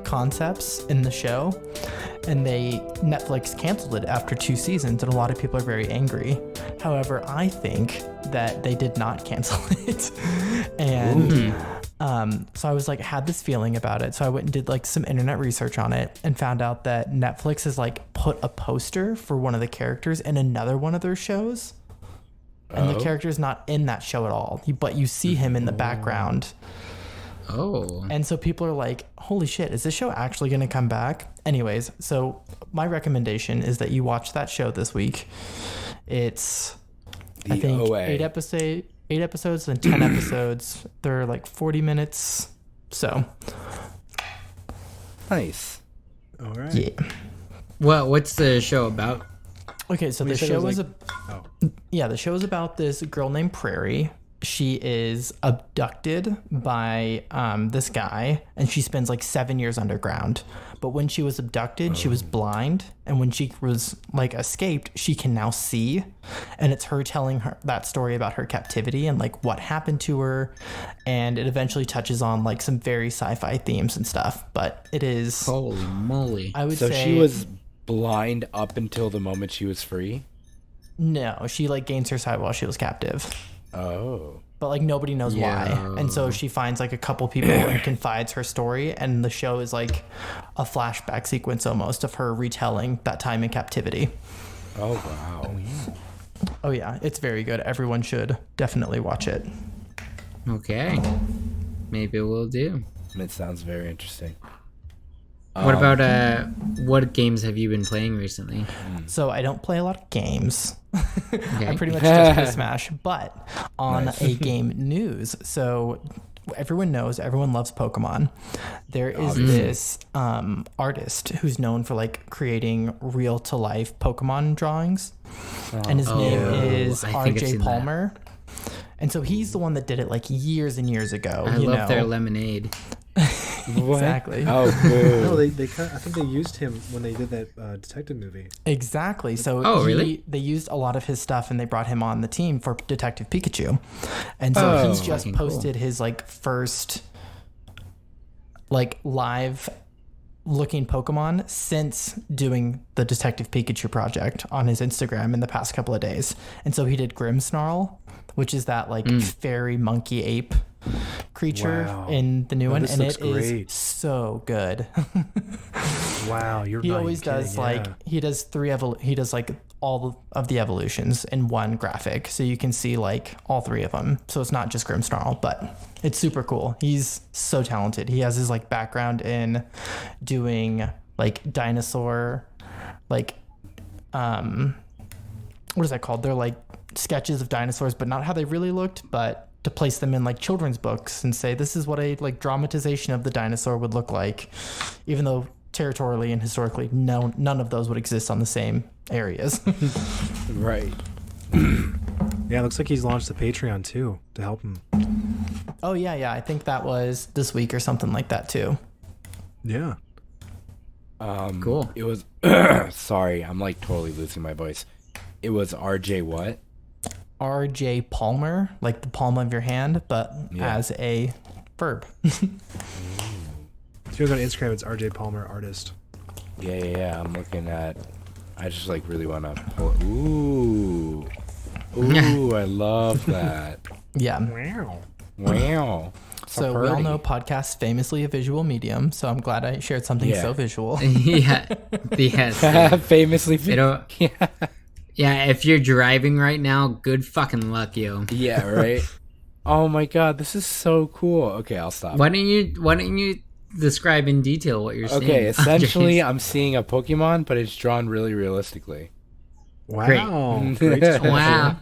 concepts in the show, and Netflix canceled it after 2 seasons, and a lot of people are very angry. However, I think that they did not cancel it. And so I was like, had this feeling about it. So I went and did like some internet research on it and found out that Netflix has like put a poster for one of the characters in another one of their shows. And the character's not in that show at all, but you see him in the background. Oh. And so people are like, holy shit, is this show actually going to come back? Anyways, so my recommendation is that you watch that show this week. It's, I think, 8 episodes and 10 episodes. They're like 40 minutes. So. Nice. All right. Yeah. Well, what's the show about? Okay, so the show is the show is about this girl named Prairie. She is abducted by this guy, and she spends like 7 years underground. But when she was abducted, she was blind, and when she was like escaped, she can now see. And it's her telling her that story about her captivity and like what happened to her, and it eventually touches on like some very sci-fi themes and stuff. But it is Holy moly! I would say she was blind up until the moment she was free? No, she like gains her sight while she was captive. Oh. But like nobody knows why. And so she finds like a couple people and confides her story, and the show is like a flashback sequence almost of her retelling that time in captivity. Oh wow. Oh yeah, it's very good. Everyone should definitely watch it. Okay, maybe we'll do. It sounds very interesting. What about what games have you been playing recently? So I don't play a lot of games. Okay. I pretty much just play Smash. But on a game news, so everyone loves Pokemon. There is this artist who's known for like creating real to life Pokemon drawings, and his name is RJ Palmer. And so he's the one that did it like years and years ago. I love their lemonade. Exactly. Oh, good. No, I think they used him when they did that detective movie. Exactly. So really? They used a lot of his stuff, and they brought him on the team for Detective Pikachu. And so he's just posted his like first like live looking Pokemon since doing the Detective Pikachu project on his Instagram in the past couple of days. And so he did Grimmsnarl, which is that like fairy monkey ape creature in the new one, and it is so good. Wow, he always does like he does like all of the evolutions in one graphic, so you can see like all 3 of them. So it's not just Grimmsnarl, but it's super cool. He's so talented. He has his like background in doing like dinosaur like what is that called? They're like sketches of dinosaurs, but not how they really looked, but to place them in like children's books and say this is what a like dramatization of the dinosaur would look like, even though territorially and historically none of those would exist on the same areas. Right. Yeah, it looks like he's launched the Patreon too to help him. Oh yeah, I think that was this week or something like that too. Yeah. Cool. It was sorry, I'm like totally losing my voice. It was RJ what? RJ Palmer, like the palm of your hand, but as a verb. If you look on Instagram, it's RJ Palmer Artist. Yeah. I'm looking at. I just like really want to pull. Ooh, I love that. Yeah. Wow. So we all know podcasts famously a visual medium, so I'm glad I shared something so visual. Yes. Famously. Yeah, if you're driving right now, good fucking luck, yo. Yeah, right. Oh my god, this is so cool. Okay, I'll stop. Why don't you describe in detail what you're seeing. Okay, essentially, I'm seeing a Pokemon, but it's drawn really realistically. Wow. Great. Wow.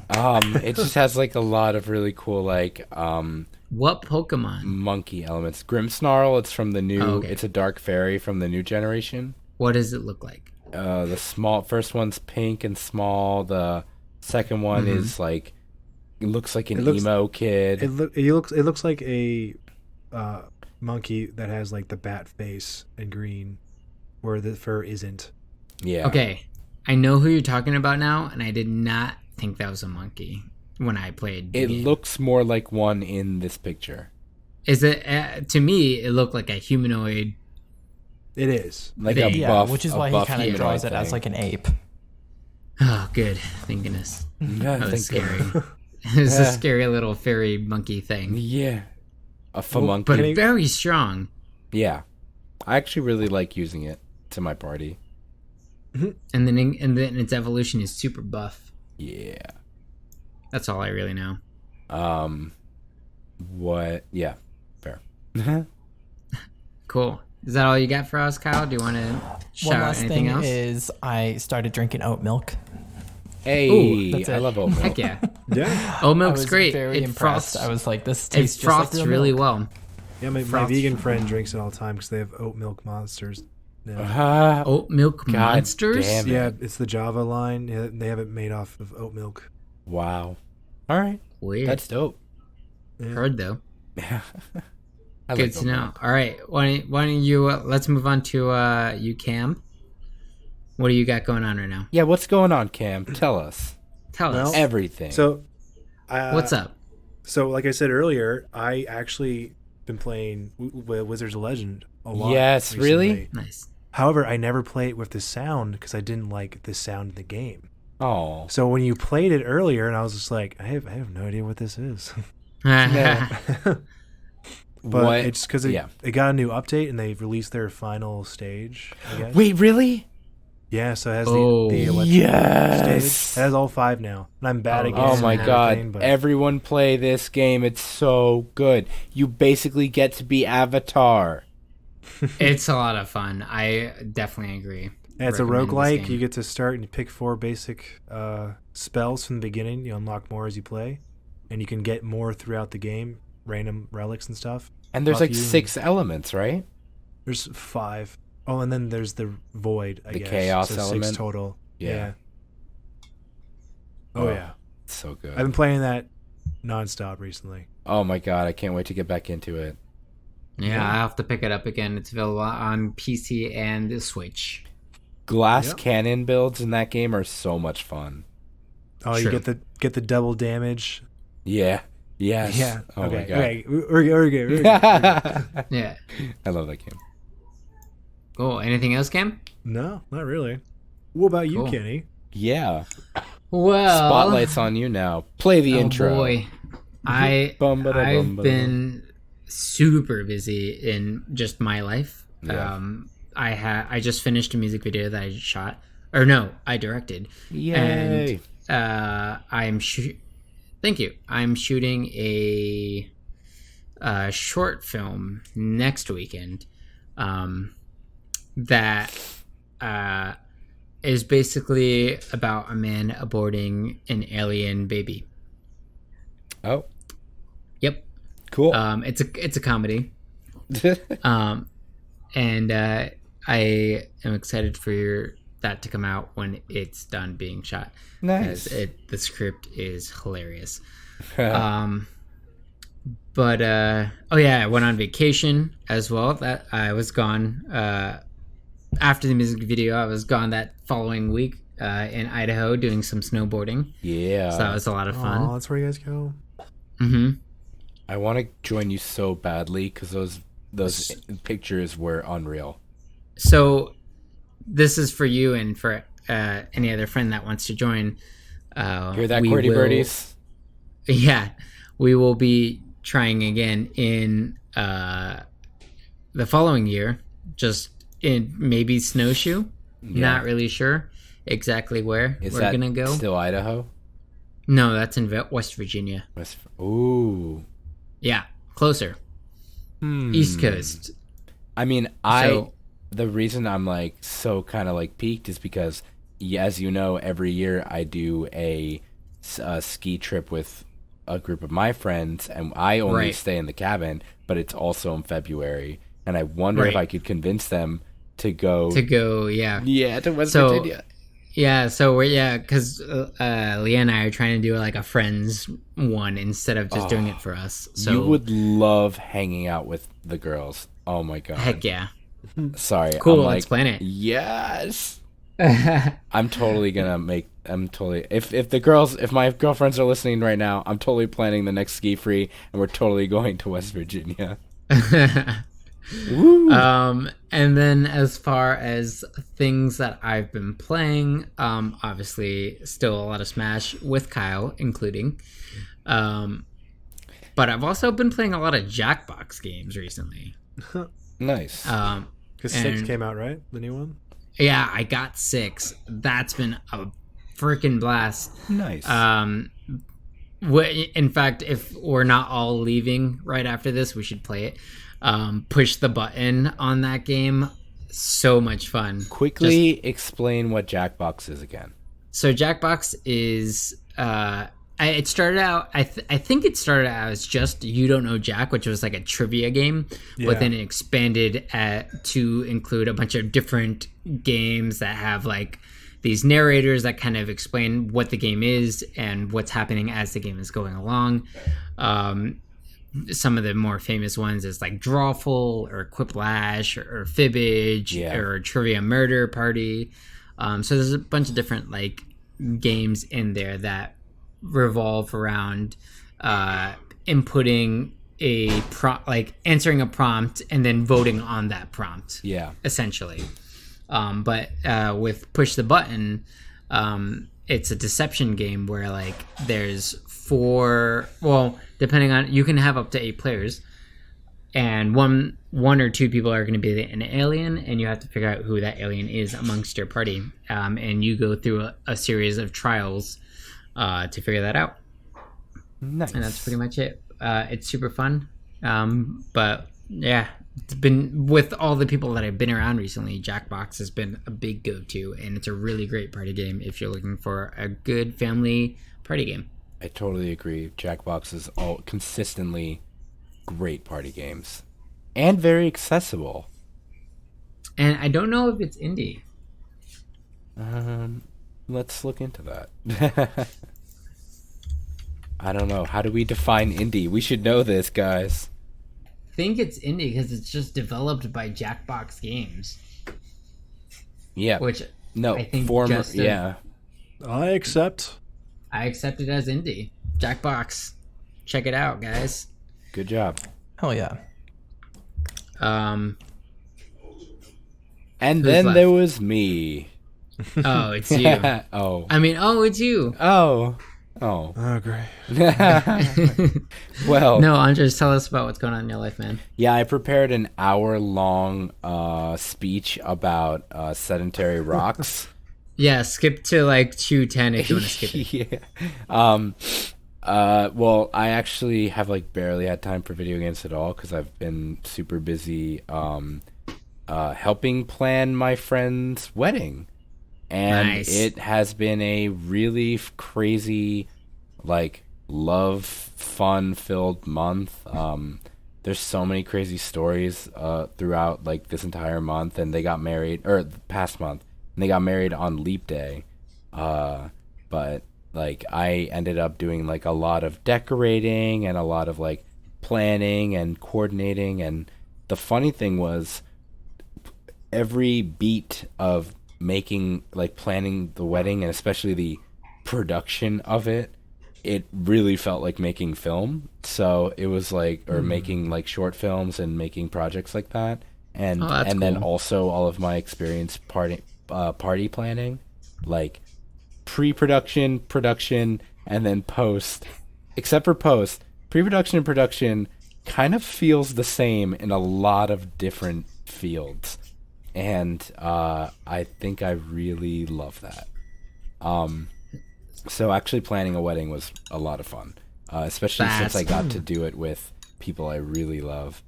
It just has like a lot of really cool What Pokemon? monkey elements. Grimmsnarl, it's from the new. Oh, okay. It's a dark fairy from the new generation. What does it look like? The first one's pink and small. The second one is like, it looks like an emo kid. It looks like a monkey that has like the bat face and green, where the fur isn't. Yeah. Okay, I know who you're talking about now, and I did not think that was a monkey when I played. It looks more like one in this picture. Is it? To me, it looked like a humanoid. It is. Like a buff, which is a why he buff kind of humanoid draws it thing. as like an ape. Oh, good. Thank goodness. Yeah, That was thank scary. God. It was a scary little fairy monkey thing, Yeah. A Well, monkey. but very strong. Yeah. I actually really like using it to my party. And then its evolution is super buff. Yeah. That's all I really know. What? Yeah. Fair. Cool. Is that all you got for us, Kyle? Do you want to One shout out last anything thing else? is I started drinking oat milk. Hey, Ooh, that's I it. love oat milk. Heck yeah. Yeah. Oat I milk's was great. very It impressed. froths. I was like, this It tastes just like froths real really milk. well. Yeah, my Froths. vegan friend drinks it all the time because they have oat milk monsters. Yeah. Oat milk God monsters? damn it. Yeah, it's the Java line. Yeah, they have it made off of oat milk. Wow. All right. Weird. That's dope. Yeah. Heard though. I Good like to oat know. milk. All right. Why don't you, let's move on to you, Cam. What do you got going on right now? Yeah, what's going on, Cam? Tell us. Tell us. Well, Everything. So, What's up? So, like I said earlier, I actually been playing Wizards of Legend a lot. Yes, recently. really? Nice. However, I never play it with the sound because I didn't like the sound of the game. Oh. So when you played it earlier, and I was just like, I have no idea what this is. But What? it's because it got a new update and they've released their final stage, I guess. Wait, really? Yeah, so it has Oh. the electric Yes. stage. It has all 5 now. And I'm bad against Oh my everything, god. but Everyone play this game. It's so good. You basically get to be Avatar. It's a lot of fun. I definitely agree. And it's a Recommend this roguelike. game. You get to start and you pick 4 basic spells from the beginning. You unlock more as you play. And you can get more throughout the game, random relics and stuff. And there's Buff like you. 6 elements, right? There's 5. Oh, and then there's the void, I The guess. chaos so 6 element? total. Yeah. Oh, yeah. It's so good. I've been playing that nonstop recently. Oh my god, I can't wait to get back into it. Yeah, I have to pick it up again. It's available on PC and the Switch. Glass Yep. cannon builds in that game are so much fun. Oh, Sure. you get the double damage. Yeah. Yes. Yeah. Oh okay. my god. Okay. We're good. Yeah. I love that game. Cool. Anything else, Cam? No, not really. What about you, Cool. Kenny? Yeah. Well, Spotlight's on you now. Play the oh intro. boy, I've Bum-ba-da-bum-ba-da-bum. been super busy in just my life. Yeah. I just finished a music video that I shot, or no, I directed. Yay. And thank you. I'm shooting a short film next weekend that is basically about a man aborting an alien baby. Oh, Yep. cool. It's a comedy. And I am excited for that to come out when it's done being shot. Nice. As the script is hilarious. But oh yeah, I went on vacation as well. That I was gone after the music video. I was gone that following week in Idaho doing some snowboarding. Yeah. So that was a lot of fun. Oh, that's where you guys go. Mm-hmm. I want to join you so badly because those pictures were unreal. So this is for you and for any other friend that wants to join. Hear that, we Qwerty will- birdies? Yeah, we will be trying again in the following year, just in maybe snowshoe. Not really sure exactly where Is we're that gonna go. still Idaho? No, that's in West Virginia. Ooh. Yeah, closer. East Coast. I mean, the reason I'm like so kind of like peaked is because, as you know, every year I do a ski trip with a group of my friends, and I only stay in the cabin, but it's also in February, and I wonder if I could convince them to go. To West Virginia. Yeah, so because Leah and I are trying to do like a friends one instead of just doing it for us. So you would love hanging out with the girls. Oh my god! Heck yeah! Sorry, cool. Let's plan it. Yes, I'm totally gonna make. If my girlfriends are listening right now, I'm totally planning the next ski free, and we're totally going to West Virginia. Woo. And then as far as things that I've been playing, obviously still a lot of Smash with Kyle including, but I've also been playing a lot of Jackbox games recently. Nice. Because 6 came out, right? The new one. Yeah, I got 6. That's been a freaking blast. Nice. In fact, if we're not all leaving right after this, we should play it. Push the button on that game. So much fun. Quickly explain what Jackbox is again. So Jackbox is it started out I think it started out as just You Don't Know Jack, which was like a trivia game, but then it expanded to include a bunch of different games that have like these narrators that kind of explain what the game is and what's happening as the game is going along. Some of the more famous ones is like Drawful or Quiplash or Fibbage or Trivia Murder Party. So there's a bunch of different like games in there that revolve around inputting a like answering a prompt and then voting on that prompt. Yeah, essentially. But with Push the Button, it's a deception game where like there's 4. Well, depending on, you can have up to 8 players, and one or two people are going to be an alien, and you have to figure out who that alien is amongst your party. And you go through a series of trials to figure that out. Nice. And that's pretty much it. It's super fun. But yeah, it's been, with all the people that I've been around recently, Jackbox has been a big go-to, and it's a really great party game if you're looking for a good family party game. I totally agree. Jackbox is all consistently great party games and very accessible. And I don't know if it's indie. Let's look into that. I don't know. How do we define indie? We should know this, guys. I think it's indie because it's just developed by Jackbox Games. Yeah. Which I think I accept. I accept it as indie. Jackbox. Check it out, guys. Good job. Hell yeah. And then there was me. Oh, it's you. Oh. I mean, it's you. Oh, great. Well. No, Andres, tell us about what's going on in your life, man. Yeah, I prepared an hour-long speech about sedentary rocks. Yeah, skip to like 2:10 if you want to skip it. Yeah. Well, I actually have like barely had time for video games at all because I've been super busy helping plan my friend's wedding. And it has been a really crazy, like, love, fun-filled month. There's so many crazy stories throughout, like, this entire month. And they got married, or the past month. And they got married on Leap Day. But, like, I ended up doing, like, a lot of decorating and a lot of, like, planning and coordinating. And the funny thing was, every beat of planning the wedding, and especially the production of it, it really felt like making film. So it was like, or making like short films and making projects like that. And cool. Then also all of my experience party planning, like pre-production, production, and then post. Except for post, pre-production and production kind of feels the same in a lot of different fields. And I think I really love that. So actually planning a wedding was a lot of fun, especially since I got to do it with people I really love.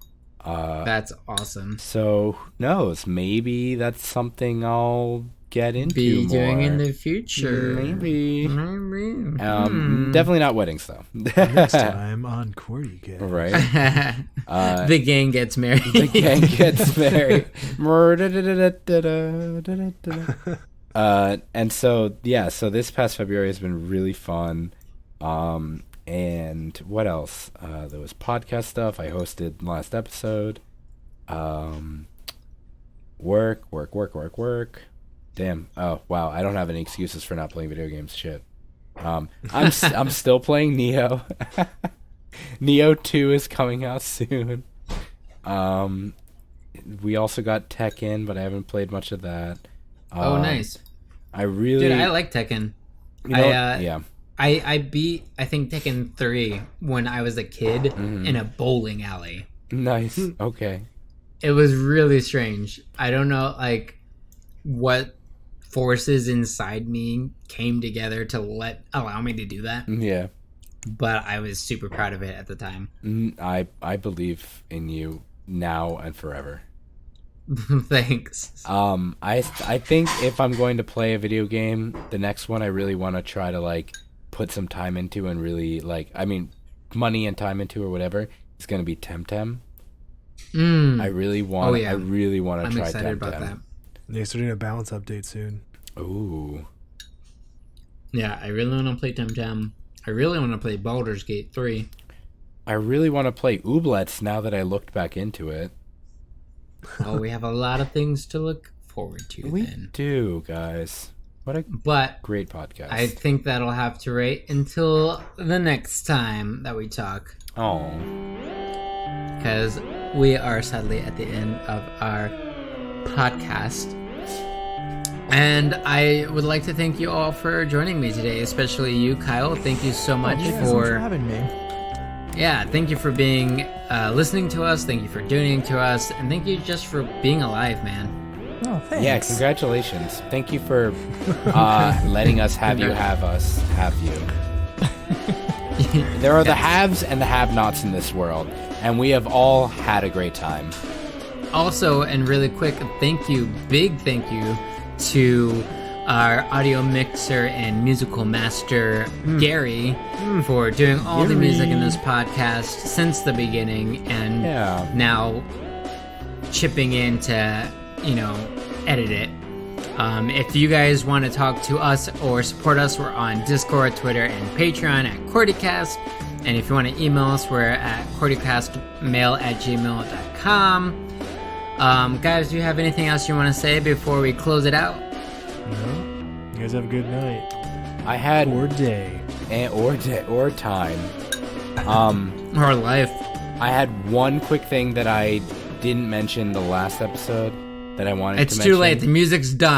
That's awesome. So who knows? Maybe that's something I'll get into Be doing more. in the future. Maybe. Maybe. Definitely not weddings though. Next time on Qwertycast. Right. The gang gets married. The gang gets married. And so so this past February has been really fun. And what else? There was podcast stuff. I hosted last episode. Work. Damn. Oh wow. I don't have any excuses for not playing video games. Shit. I'm still playing Neo. Neo 2 is coming out soon. We also got Tekken, but I haven't played much of that. Oh, nice. Dude, I like Tekken. Yeah. I beat, I think, Tekken 3 when I was a kid in a bowling alley. Nice. Okay. It was really strange. I don't know, like, what forces inside me came together to allow me to do that. Yeah. But I was super proud of it at the time. I believe in you now and forever. Thanks. I think if I'm going to play a video game, the next one I really want to try to like put some time into and really money and time into or whatever is going to be Temtem. I really want. I really want to try Temtem. I'm excited about that. They're starting a balance update soon. Ooh. Yeah, I really want to play Temtem. I really want to play Baldur's Gate 3. I really want to play Ooblets now that I looked back into it. Oh, we have a lot of things to look forward to. We do, guys. What a great podcast. I think that'll have to wait until the next time that we talk. Oh. Because we are sadly at the end of our podcast. And I would like to thank you all for joining me today, especially you, Kyle. Thank you so much for having me. Yeah, thank you for being listening to us. Thank you for donating to us, and thank you just for being alive, man. Oh, thanks. Yeah, congratulations. Thank you for letting us have you. There are the haves and the have-nots in this world, and we have all had a great time. Also, and really quick, big thank you to our audio mixer and musical master, Gary, for doing all the music in this podcast since the beginning, and now chipping in to, edit it. If you guys want to talk to us or support us, we're on Discord, Twitter, and Patreon at Qwertycast. And if you want to email us, we're at QwertyCastmail@gmail.com. Guys, do you have anything else you want to say before we close it out? No. You guys have a good night. I had or day or time. Or life. I had one quick thing that I didn't mention the last episode that I wanted to mention. It's too late. The music's done.